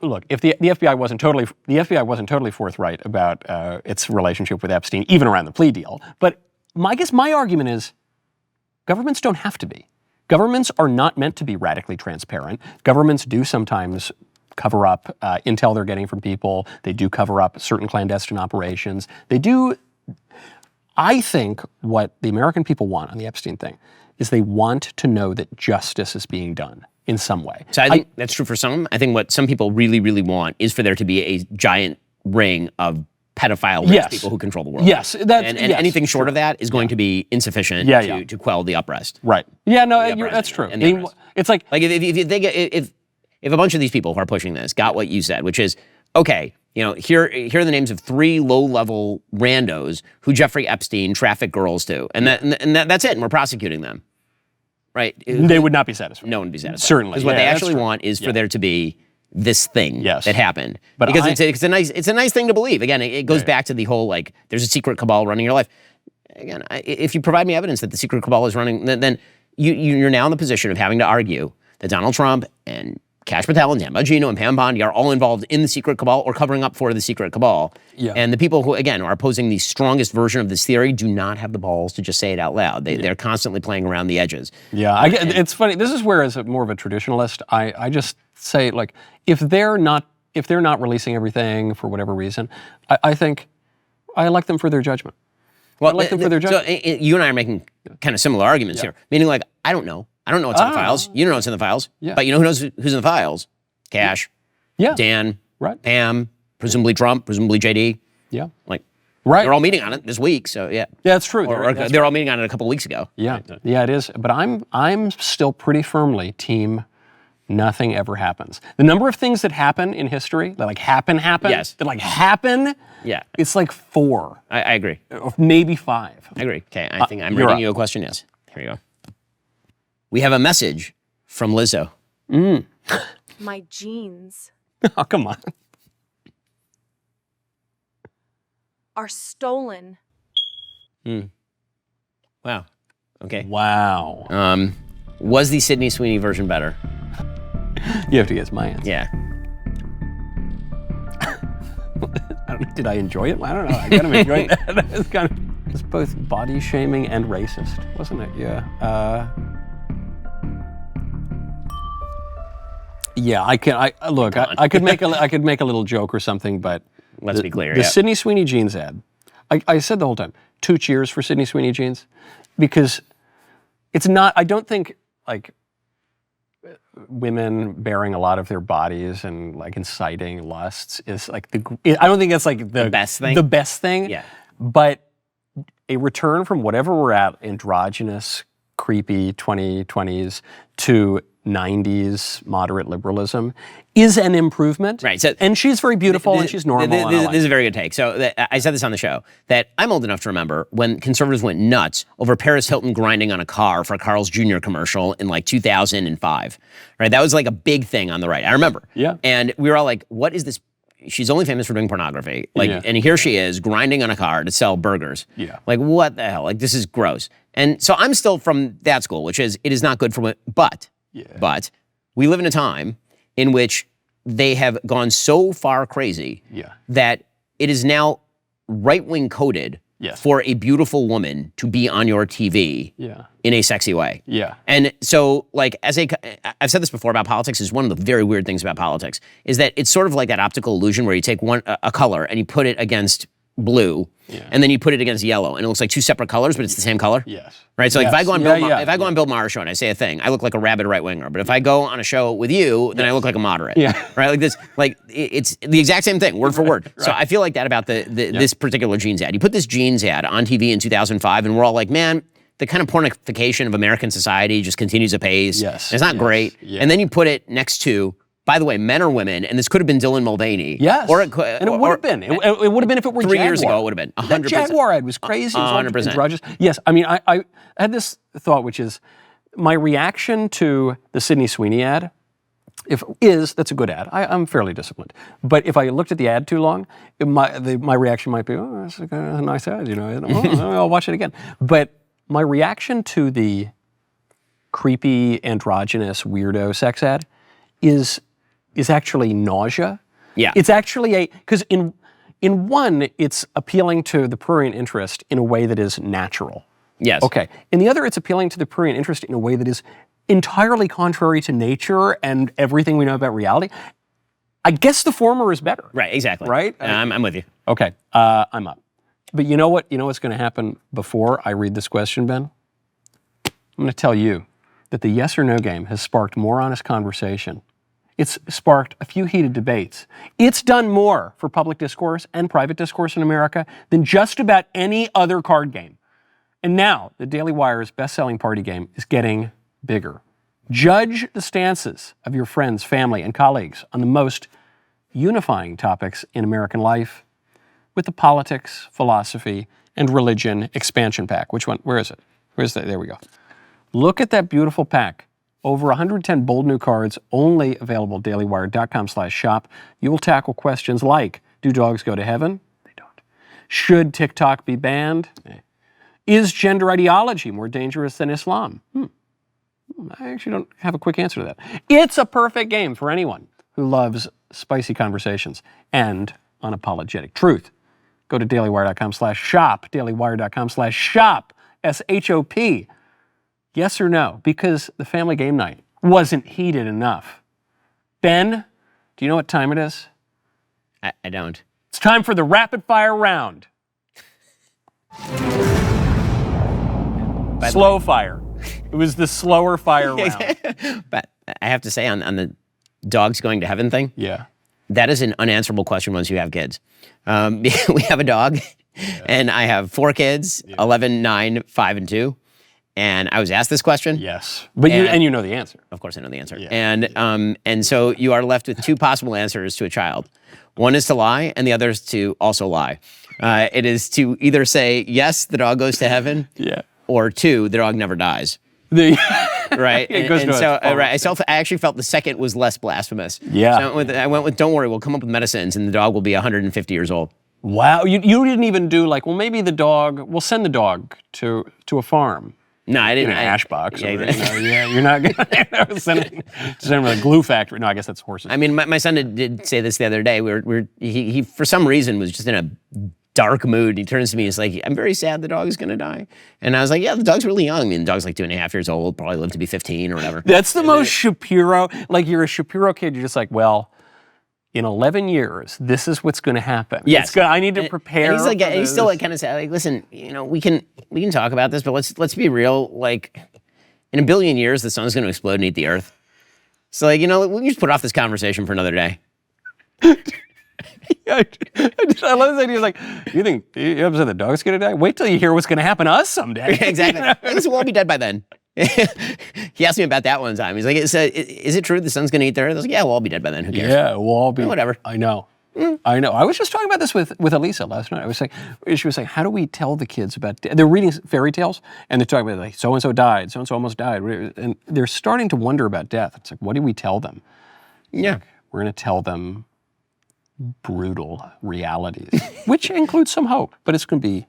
look, if the FBI wasn't totally forthright about its relationship with Epstein, even around the plea deal. But I guess my argument is, governments don't have to be. Governments are not meant to be radically transparent. Governments do sometimes cover up intel they're getting from people. They do cover up certain clandestine operations. They do. I think what the American people want on the Epstein thing is they want to know that justice is being done in some way. So I think that's true for some. I think what some people really, really want is for there to be a giant ring of pedophile rich people who control the world. And anything short of that is going to be insufficient to quell the unrest. Right. Yeah, no, that's true. It's like if a bunch of these people who are pushing this got what you said, which is, okay, here are the names of 3 low-level randos who Jeffrey Epstein trafficked girls to, and that's it, and we're prosecuting them, right? They would not be satisfied. No one would be satisfied. Certainly. Because what they actually want is for there to be this thing that happened. But because it's a nice thing to believe. Again, it goes back to the whole, there's a secret cabal running your life. Again, if you provide me evidence that the secret cabal is running, then you're now in the position of having to argue that Donald Trump and Kash Patel and Dan Bongino and Pam Bondi are all involved in the secret cabal or covering up for the secret cabal. And the people who, again, are opposing the strongest version of this theory do not have the balls to just say it out loud. They're constantly playing around the edges. It's funny. This is where, as more of a traditionalist, I just say, if they're not releasing everything for whatever reason, I think I elect them for their judgment. Well, I elect them for their judgment. So you and I are making kind of similar arguments here, meaning I don't know. I don't know what's in the files. You don't know what's in the files. But you know who knows who's in the files? Kash, Dan, Pam, presumably Trump, presumably JD. They're all meeting on it this week, so yeah. Yeah, that's true. They're all meeting on it a couple weeks ago. Yeah, it is. But I'm still pretty firmly team nothing ever happens. The number of things that happen in history, that like happen, Yes. that like happen, Yeah. it's like 4, I agree. or maybe 5. I agree. Okay, I think I'm you're reading up. you a question. Yes. Here you go. We have a message from Lizzo. My jeans Oh, come on. are stolen. Wow. Okay. Wow. Was the Sydney Sweeney version better? You have to guess my answer. Yeah. Did I enjoy it? I don't know. I kind of enjoyed that. It's both body shaming and racist, wasn't it? Yeah. Yeah, I can. Look. I could make a little joke or something, but Let's be clear. The Yeah. Sydney Sweeney jeans ad. I said the whole time, 2 cheers for Sydney Sweeney jeans, because it's not. I don't think like women bearing a lot of their bodies and like inciting lusts is like I don't think that's like the best thing? The best thing. Yeah. But a return from whatever we're at, androgynous, creepy 2020s to 90s moderate liberalism, is an improvement. Right, so and she's very beautiful and she's normal. This is a very good take. So I said this on the show, that I'm old enough to remember when conservatives went nuts over Paris Hilton grinding on a car for a Carl's Jr. commercial in like 2005. Right, that was like a big thing on the right. I remember. Yeah. And we were all like, what is this? She's only famous for doing pornography. Like, Yeah. and here she is grinding on a car to sell burgers. Yeah. Like, what the hell? Like, this is gross. And so I'm still from that school, which is, it is not good for women, but we live in a time in which they have gone so far crazy that it is now right-wing coded for a beautiful woman to be on your TV in a sexy way. Yeah. And so, like, I've said this before about politics, is one of the very weird things about politics, is that it's sort of like that optical illusion where you take a color and you put it against blue, and then you put it against yellow, and it looks like 2 separate colors, but it's the same color. Yes. Right. So like, if I go on Yes. if I go on Bill Maher's show and I say a thing, I look like a rabid right winger. But if I go on a show with you, then I look like a moderate. Yeah. Right. Like this. Like it's the exact same thing, word for word. So I feel like that about this particular jeans ad. You put this jeans ad on TV in 2005, and we're all like, man, the kind of pornification of American society just continues apace. Yes. It's not great. Yeah. And then you put it next to, by the way, men or women, and this could have been Dylan Mulvaney. Yes. Or it could, and it would have been. It would have been if it were 3 Jaguar. years ago. It would have been 100%. That Jaguar ad was crazy. It was all 100%. androgynous. Yes. I mean, I had this thought, which is my reaction to the Sydney Sweeney ad. That's a good ad. I'm fairly disciplined. But if I looked at the ad too long, my reaction might be, oh, that's a nice ad, you know. I'll watch it again. But my reaction to the creepy, androgynous, weirdo sex ad is actually nausea. Yeah. It's actually because in one, it's appealing to the prurient interest in a way that is natural. Yes. Okay. In the other, it's appealing to the prurient interest in a way that is entirely contrary to nature and everything we know about reality. I guess the former is better. Right. Exactly. Right? I'm with you. Okay. I'm up. But you know what? You know what's going to happen before I read this question, Ben? I'm going to tell you that the yes or no game has sparked more honest conversation. It's sparked a few heated debates. It's done more for public discourse and private discourse in America than just about any other card game. And now, the Daily Wire's best-selling party game is getting bigger. Judge the stances of your friends, family, and colleagues on the most unifying topics in American life with the politics, philosophy, and religion expansion pack. Which one? Where is it? Where's that? There we go. Look at that beautiful pack. Over 110 bold new cards, only available at dailywire.com/shop. You will tackle questions like, do dogs go to heaven? They don't. Should TikTok be banned? Is gender ideology more dangerous than Islam? I actually don't have a quick answer to that. It's a perfect game for anyone who loves spicy conversations and unapologetic truth. Go to dailywire.com/shop, dailywire.com/shop, SHOP. Yes or no? Because the family game night wasn't heated enough. Ben, do you know what time it is? I don't. It's time for the rapid fire round. Slow fire. It was the slower fire round. But I have to say, on the dogs going to heaven thing, Yeah. that is an unanswerable question once you have kids. We have a dog, and I have 4 kids, 11, 9, 5, and 2. And I was asked this question. Yes. But you know the answer. Of course I know the answer. Yeah. And so you are left with two possible answers to a child. One is to lie, and the other is to also lie. It is to either say, yes, the dog goes to heaven, Yeah. or two, the dog never dies. Right? It goes and to so, a- right, I actually felt the second was less blasphemous. Yeah. So I went with, don't worry, we'll come up with medicines, and the dog will be 150 years old. Wow. You didn't even do like, well, maybe we'll send the dog to a farm. No, I didn't. In an ash box. Yeah, Or, you're not going to send him to a glue factory. No, I guess that's horses. I mean, my son did say this the other day. He for some reason was just in a dark mood. He turns to me, he's like, I'm very sad the dog is going to die. And I was like, yeah, the dog's really young. I mean, the dog's like 2.5 years old, probably lived to be 15 or whatever. That's the most Shapiro, like you're a Shapiro kid, you're just like, well, in 11 years, this is what's going to happen. Yes. I need to prepare. And he's like, for he's still this. like kind of sad. Like, listen, we can talk about this, but let's be real. Like, in 1 billion years, the sun's going to explode and eat the earth. So like, we can just put off this conversation for another day. I love this idea. Like, you think you upset the dog's going to die? Wait till you hear what's going to happen to us someday. Exactly. Listen, we'll all be dead by then. He asked me about that one time. He's like, is it true the sun's going to eat the earth? I was like, yeah, we'll all be dead by then. Who cares? Yeah, we'll all be. Whatever. I know. I know. I was just talking about this with Elisa last night. She was saying, how do we tell the kids about death? They're reading fairy tales, and they're talking about, like, so-and-so died, so-and-so almost died. And they're starting to wonder about death. It's like, what do we tell them? Yeah. We're going to tell them brutal realities, which includes some hope, but it's going to be...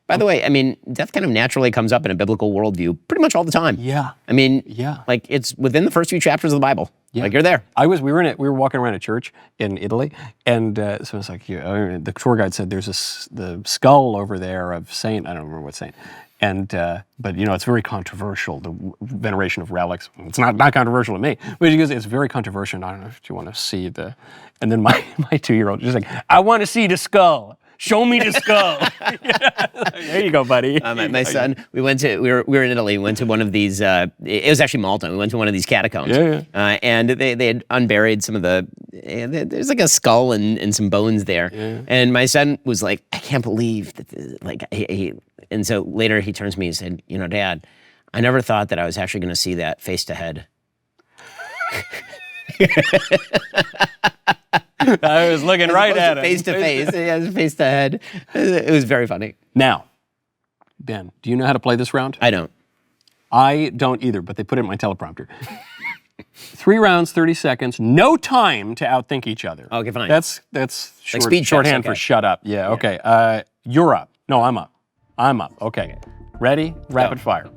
By the way, I mean, death kind of naturally comes up in a biblical worldview pretty much all the time. Yeah. I mean, Yeah. like it's within the first few chapters of the Bible. Yeah. Like you're there. We were walking around a church in Italy, and so it's like, the tour guide said there's the skull over there of Saint, I don't remember what saint, and but it's very controversial, the veneration of relics. It's not controversial to me, but he goes, it's very controversial. I don't know if you want to see and then my 2-year-old just like, I want to see the skull. Show me the skull. There you go, buddy. My son, we were in Italy. We went to one of these. It was actually Malta. We went to one of these catacombs. Yeah. And they had unburied some of the. There's like a skull and some bones there. Yeah. And my son was like, I can't believe that. Like and so later he turns to me and said, Dad, I never thought that I was actually going to see that face to head. I was looking right at him. Face to face. Yeah, face to head. It was very funny. Now, Ben, do you know how to play this round? I don't. I don't either, but they put it in my teleprompter. 3 rounds, 30 seconds, no time to outthink each other. Okay, fine. That's Like speed shorthand checks, for okay. shut up. Yeah, okay. You're up. No, I'm up. I'm up. Okay. Ready? Rapid fire.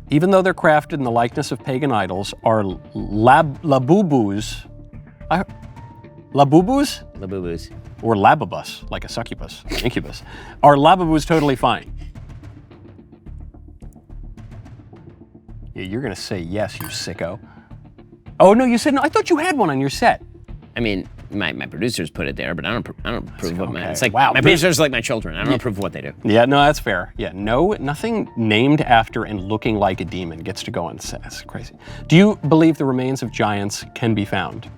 Even though they're crafted in the likeness of pagan idols, are labubus... Labubus? Labubus. Or lababus, like a succubus, incubus. Are labubus totally fine? Yeah, you're going to say yes, you sicko. Oh, no, you said no. I thought you had one on your set. I mean, my producers put it there, but I don't approve what okay. it's like. Wow. My producers are like my children. I don't approve of what they do. Yeah, no, that's fair. Yeah, no, nothing named after and looking like a demon gets to go on set. That's crazy. Do you believe the remains of giants can be found?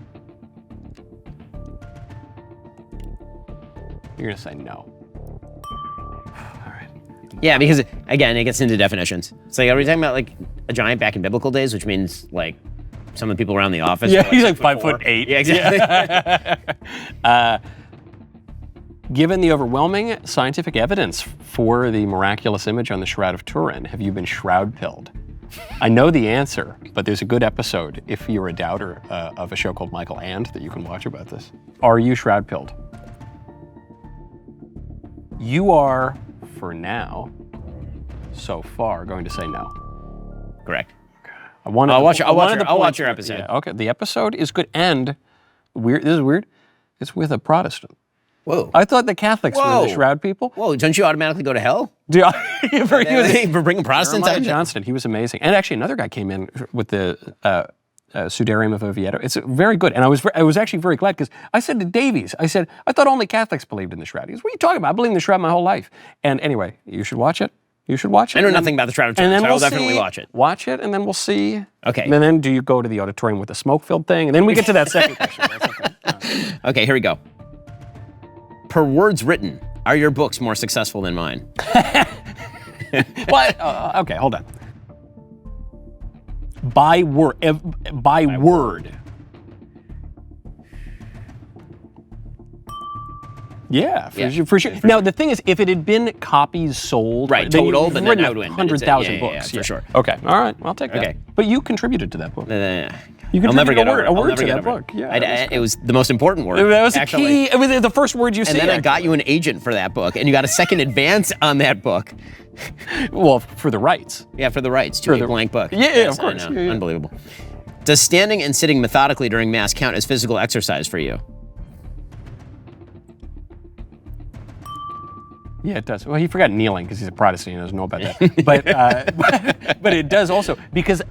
You're going to say no. All right. Yeah, because again, it gets into definitions. It's like, are we talking about like a giant back in biblical days, which means like some of the people around the office? Yeah, were, he's like 5'4". 5'8". Yeah, exactly. Given the overwhelming scientific evidence for the miraculous image on the Shroud of Turin, have you been shroud-pilled? I know the answer, but there's a good episode, if you're a doubter, of a show called Michael And that you can watch about this. Are you shroud-pilled? You are, for now, so far, going to say no. Correct. I'll watch your episode. Yeah, okay, the episode is good, and this is weird, it's with a Protestant. Whoa. I thought the Catholics were Whoa. the shroud people. Whoa, don't you automatically go to hell? For For bringing Protestants Jeremiah out? Johnston, he was amazing. And actually, another guy came in with the Sudarium of Oviedo. It's very good. And I was actually very glad because I said to Davies, I said, I thought only Catholics believed in the shroud. He goes, what are you talking about? I believe in the shroud my whole life. And anyway, you should watch it. You should watch it. I know nothing about the Shroud of Turin, so I will definitely watch it. Watch it, and then we'll see. Okay. And then do you go to the auditorium with the smoke-filled thing? And then we get to that second question. That's okay. Okay, here we go. Per words written, are your books more successful than mine? What? Okay, hold on. By word. By word. Yeah, for sure. Now, the thing is, if it had been copies sold, Right, then total, you've then written I would win. 100,000 Yeah, books. for sure. Okay, all right, I'll take that. Okay. But you contributed to that book. You I'll never contributed get a over word it. to that book. Yeah, it was the most important word. that was actually. key. It was the first word you And said. then I got you an agent for that book, and you got a second advance on that book. Well, for the rights. Yeah, for the rights to a blank book. Yeah, Yes, of course. I know. Yeah. Unbelievable. Does standing and sitting methodically during Mass count as physical exercise for you? Yeah, it does. Well, he forgot kneeling because he's a Protestant. He doesn't know about that. But it does also because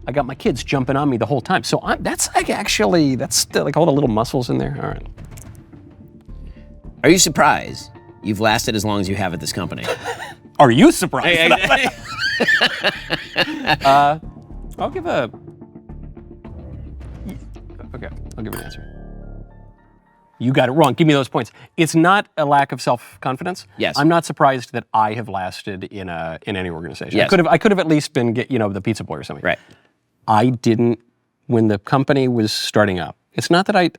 I got my kids jumping on me the whole time. So that's like all the little muscles in there. All right. Are you surprised you've lasted as long as you have at this company? Are you surprised? I'll give an answer. You got it wrong. Give me those points. It's not a lack of self-confidence. Yes. I'm not surprised that I have lasted in any organization. Yes. I could have at least been the pizza boy or something. Right. I didn't when the company was starting up. It's not that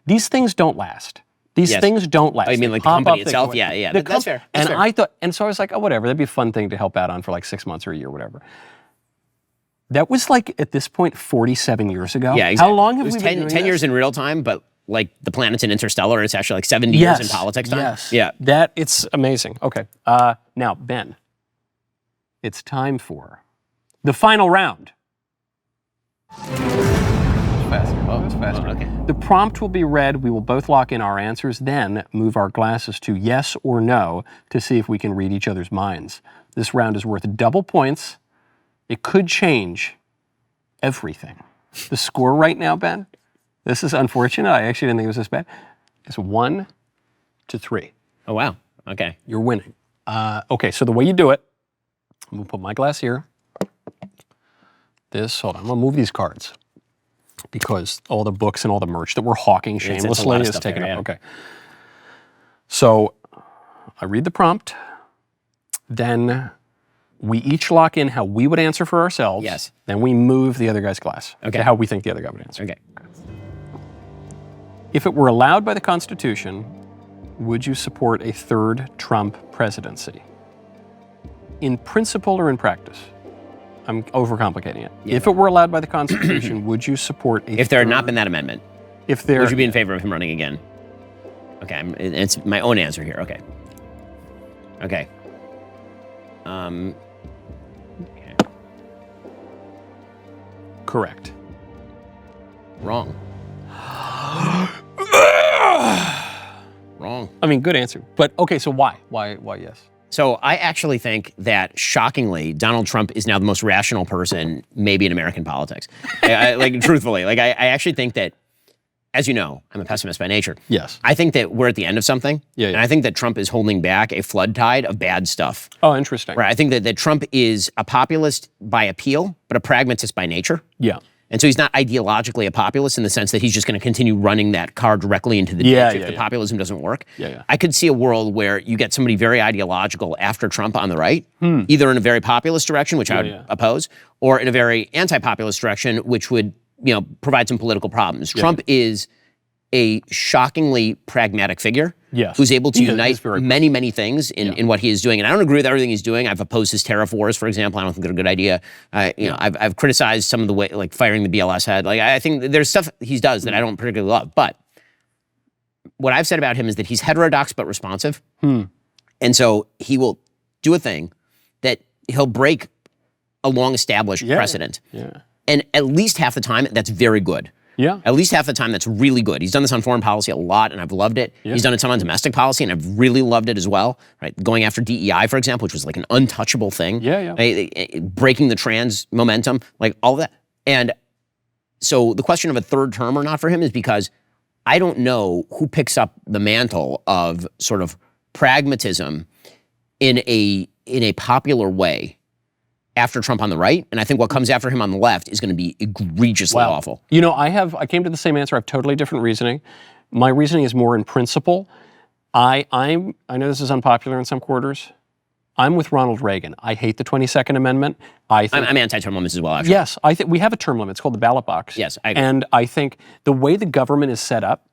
these things don't last. These things don't last. Oh, you mean They like the pop company up, they itself? go Yeah, away. yeah. The That's fair. That's fair. So I was like, oh, whatever. That'd be a fun thing to help out on for like 6 months or a year, whatever. That was like, at this point, 47 years ago. Yeah, exactly. How long have it was we been doing 10 years this? in real time, but like the planet's in Interstellar, it's actually like 70 years in politics time. Yes. Yeah. It's amazing. Okay. Now, Ben, it's time for the final round. That was faster. Okay. The prompt will be read. We will both lock in our answers, then move our glasses to yes or no to see if we can read each other's minds. This round is worth double points. It could change everything. The score right now, Ben, this is unfortunate. I actually didn't think it was this bad. It's 1-3. Oh, wow. Okay. You're winning. Okay, so the way you do it, I'm gonna put my glass here. Hold on, I'm gonna move these cards because all the books and all the merch that we're hawking a shamelessly lot of is stuff taken there, up. yeah. Okay. So I read the prompt, then we each lock in how we would answer for ourselves. Yes. Then we move the other guy's glass Okay. to how we think the other guy would answer. Okay. If it were allowed by the Constitution, would you support a third Trump presidency? In principle or in practice? I'm overcomplicating it. Yeah. If it were allowed by the Constitution, would you support a If there had not third- been that amendment, If there, would you be in favor of him running again? Okay, it's my own answer here. Okay. Okay. Correct. Wrong. Wrong. I mean, good answer. But okay, so why? Why yes? So I actually think that, shockingly, Donald Trump is now the most rational person maybe in American politics. Truthfully. I actually think that, as you know, I'm a pessimist by nature. Yes. I think that we're at the end of something. Yeah. And I think that Trump is holding back a flood tide of bad stuff. Oh, interesting. Right. I think that Trump is a populist by appeal, but a pragmatist by nature. Yeah. And so he's not ideologically a populist in the sense that he's just going to continue running that car directly into the ditch if the populism doesn't work. Yeah. I could see a world where you get somebody very ideological after Trump on the right, either in a very populist direction, which I would oppose, or in a very anti-populist direction, which would, provide some political problems. Trump is a shockingly pragmatic figure who's able to unite many, many things in what he is doing. And I don't agree with everything he's doing. I've opposed his tariff wars, for example. I don't think they're a good idea. I've criticized some of the way, like firing the BLS head. I think there's stuff he does that I don't particularly love. But what I've said about him is that he's heterodox but responsive. And so he will do a thing that he'll break a long-established precedent. And at least half the time, that's very good. Yeah. At least half the time, that's really good. He's done this on foreign policy a lot, and I've loved it. He's done it some on domestic policy, and I've really loved it as well. Right, going after DEI, for example, which was like an untouchable thing. Breaking the trans momentum, like all of that. And so the question of a third term or not for him is because I don't know who picks up the mantle of sort of pragmatism in a popular way after Trump on the right, and I think what comes after him on the left is going to be egregiously awful. I came to the same answer. I have totally different reasoning. My reasoning is more in principle. I know this is unpopular in some quarters. I'm with Ronald Reagan. I hate the 22nd Amendment. I think, I'm anti-term limits as well, actually. yes, I think we have a term limit. It's called the ballot box. Yes, I agree. And I think the way the government is set up,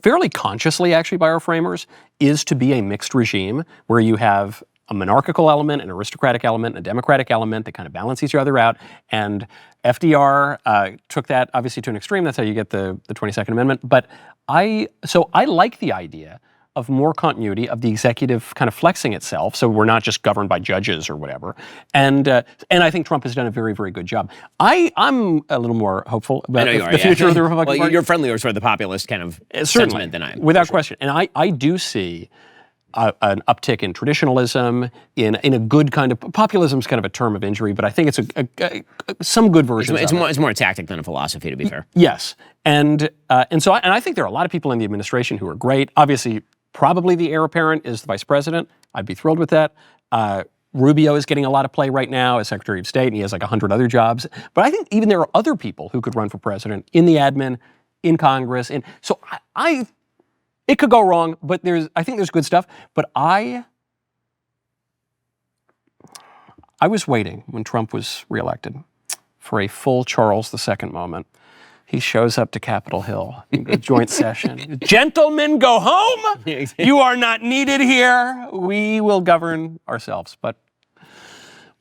fairly consciously actually by our framers, is to be a mixed regime where you have a monarchical element, an aristocratic element, a democratic element that kind of balance each other out. And FDR took that obviously to an extreme. That's how you get the 22nd Amendment. But I like the idea of more continuity, of the executive kind of flexing itself, so we're not just governed by judges or whatever. And I think Trump has done a very, very good job. I'm a little more hopeful about the future of the Republican Party. You're friendlier sort of the populist kind of sentiment than I am. Without question. And I do see an uptick in traditionalism, in a good kind of, populism is kind of a term of injury, but I think it's some good versions of it. It's more a tactic than a philosophy, to be fair. Yes. And I think there are a lot of people in the administration who are great. Obviously, probably the heir apparent is the vice president. I'd be thrilled with that. Rubio is getting a lot of play right now as Secretary of State, and he has like 100 other jobs. But I think even there are other people who could run for president in the admin, in Congress. And so it could go wrong, but I think there's good stuff. But I was waiting when Trump was reelected for a full Charles II moment. He shows up to Capitol Hill in a joint session. Gentlemen, go home. You are not needed here. We will govern ourselves. But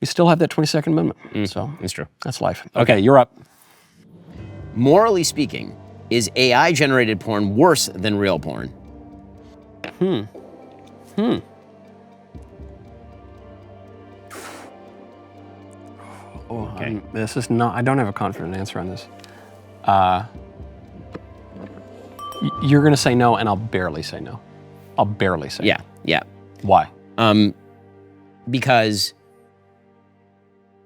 we still have that 22nd Amendment. So It's true. that's life. Okay, you're up. Morally speaking, is AI-generated porn worse than real porn? Okay. This is not, I don't have a confident answer on this. You're going to say no, and I'll barely say no. I'll barely say no. Yeah. Why? Because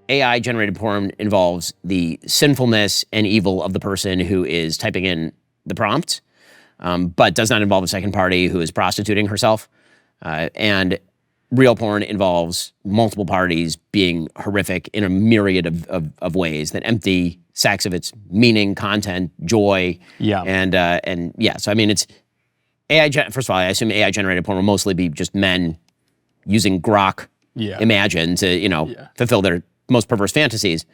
AI-generated porn involves the sinfulness and evil of the person who is typing in the prompt, but does not involve a second party who is prostituting herself. And real porn involves multiple parties being horrific in a myriad of ways that empty sex of its meaning, content, joy. Yeah. And yeah, so I mean, it's AI. First of all, I assume AI-generated porn will mostly be just men using Grok Imagine to fulfill their most perverse fantasies.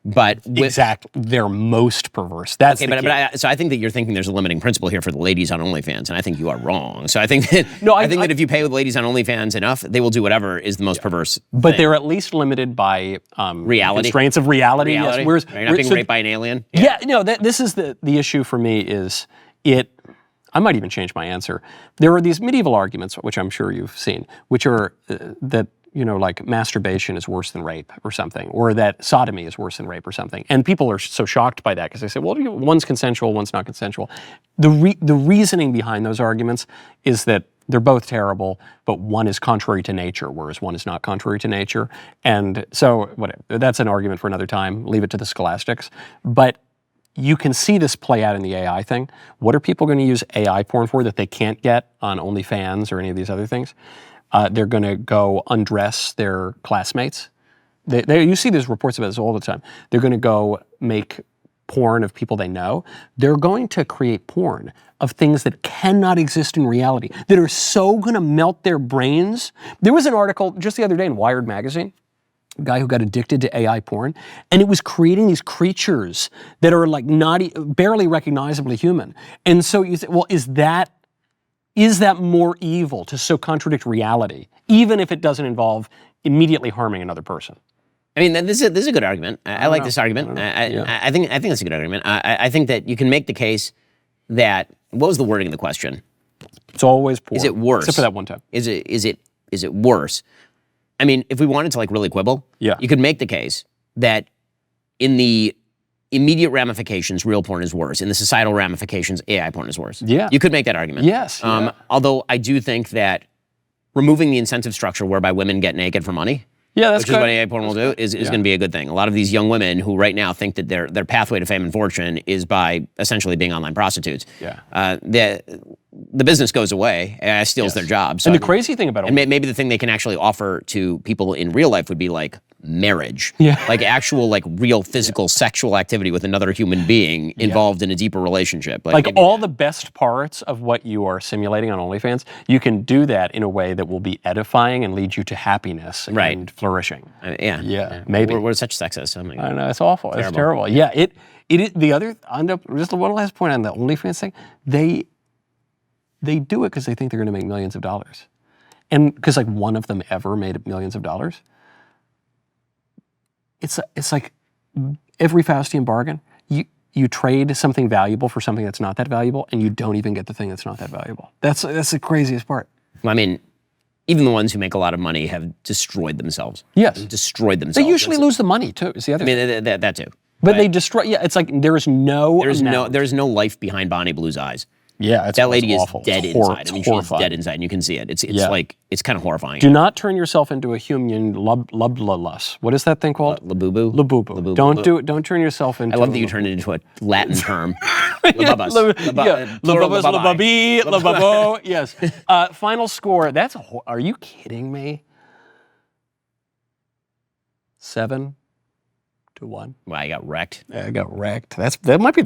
But exactly, they're most perverse. That's okay. So I think that you're thinking there's a limiting principle here for the ladies on OnlyFans, and I think you are wrong. So I think that I think that if you pay with ladies on OnlyFans enough, they will do whatever is the most perverse. But they're at least limited by reality, constraints of reality. Yes. Whereas, you're not being raped by an alien. This is the issue for me. Is it? I might even change my answer. There are these medieval arguments, which I'm sure you've seen, which are that. Like masturbation is worse than rape or something, or that sodomy is worse than rape or something. And people are so shocked by that because they say, well, one's consensual, one's not consensual. The reasoning behind those arguments is that they're both terrible, but one is contrary to nature, whereas one is not contrary to nature. And so whatever, that's an argument for another time. Leave it to the scholastics. But you can see this play out in the AI thing. What are people going to use AI porn for that they can't get on OnlyFans or any of these other things? They're going to go undress their classmates. You see these reports about this all the time. They're going to go make porn of people they know. They're going to create porn of things that cannot exist in reality, that are so going to melt their brains. There was an article just the other day in Wired magazine, a guy who got addicted to AI porn, and it was creating these creatures that are like barely recognizably human. And so you say, well, is that more evil to so contradict reality, even if it doesn't involve immediately harming another person? I mean, this is a good argument. I like this argument. I think that's a good argument. I think that you can make the case that, what was the wording of the question? It's always poor. Is it worse? Except for that one time. Is it worse? I mean, if we wanted to like really quibble, you could make the case that in the immediate ramifications, real porn is worse. In the societal ramifications, AI porn is worse. Yeah. You could make that argument. Yes. Although I do think that removing the incentive structure whereby women get naked for money, which is what AI porn will do, is going to be a good thing. A lot of these young women who right now think that their pathway to fame and fortune is by essentially being online prostitutes. the business goes away, steals their job. So And I the mean, crazy thing about and maybe the thing they can actually offer to people in real life would be like marriage, Yeah. like actual like real physical sexual activity with another human being involved in a deeper relationship. like maybe- all the best parts of what you are simulating on OnlyFans, you can do that in a way that will be edifying and lead you to happiness Right. and flourishing. yeah, maybe. We're such sexists. Oh my I God. know, it's awful. It's terrible. Yeah, it is. The other, just one last point on the OnlyFans thing, they do it because they think they're going to make millions of dollars. And because like one of them ever made millions of dollars. It's like every Faustian bargain. You trade something valuable for something that's not that valuable, and you don't even get the thing that's not that valuable. That's the craziest part. Well, I mean, even the ones who make a lot of money have destroyed themselves. Yes. Destroyed themselves. They usually lose the money too. Is the other I mean, that too. But they destroy. Yeah, it's like there's no life behind Bonnie Blue's eyes. Yeah, That lady is awful. dead It's inside. I mean, she's horrifying. dead inside, and you can see it. It's Yeah. like it's kind of horrifying. Do not turn yourself into a human lublalus. What is that thing called? Labubu. Labubu. Don't do it. Don't turn yourself into. I love that you turned it into a Latin term. Labubus. Labubus, lababi, lababo. Yes. Final score. Are you kidding me? 7-1. Well, I got wrecked. I got wrecked. That might be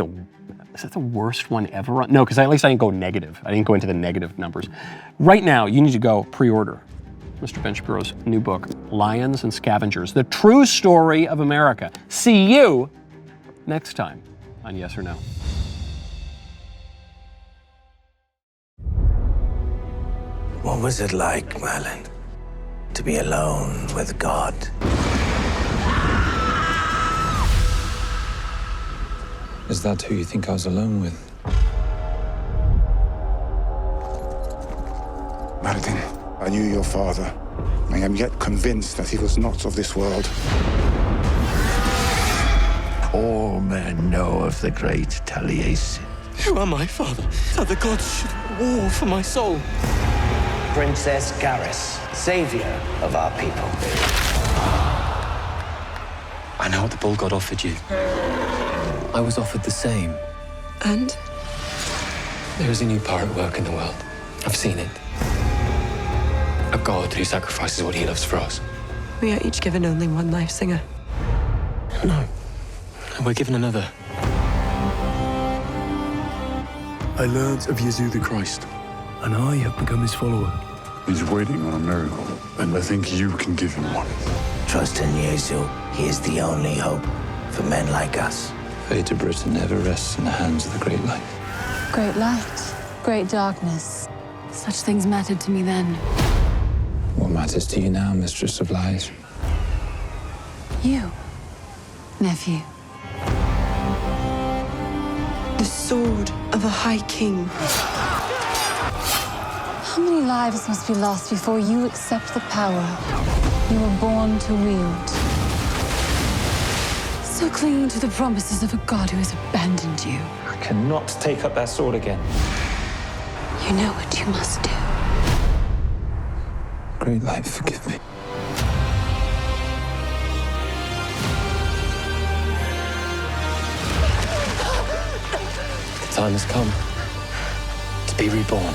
is that the worst one ever? No, because at least I didn't go negative. I didn't go into the negative numbers. Right now, you need to go pre-order Mr. Ben Shapiro's new book, Lions and Scavengers, The True Story of America. See you next time on Yes or No. What was it like, Merlin, to be alone with God? Is that who you think I was alone with? Martin, I knew your father. I am yet convinced that he was not of this world. All men know of the great Taliesin. Who am I, Father, that the gods should war for my soul? Princess Garrus, savior of our people. I know what the bull god offered you. I was offered the same. And? There is a new power at work in the world. I've seen it. A god who sacrifices what he loves for us. We are each given only one life, Singer. No. And we're given another. I learned of Yezu the Christ, and I have become his follower. He's waiting on a miracle, and I think you can give him one. Trust in Yezu. He is the only hope for men like us. Fate of Britain never rests in the hands of the great light. Great light, great darkness. Such things mattered to me then. What matters to you now, Mistress of Lies? You, nephew. The sword of a high king. How many lives must be lost before you accept the power you were born to wield? So clinging to the promises of a god who has abandoned you. I cannot take up that sword again. You know what you must do. Great light, forgive me. The time has come to be reborn.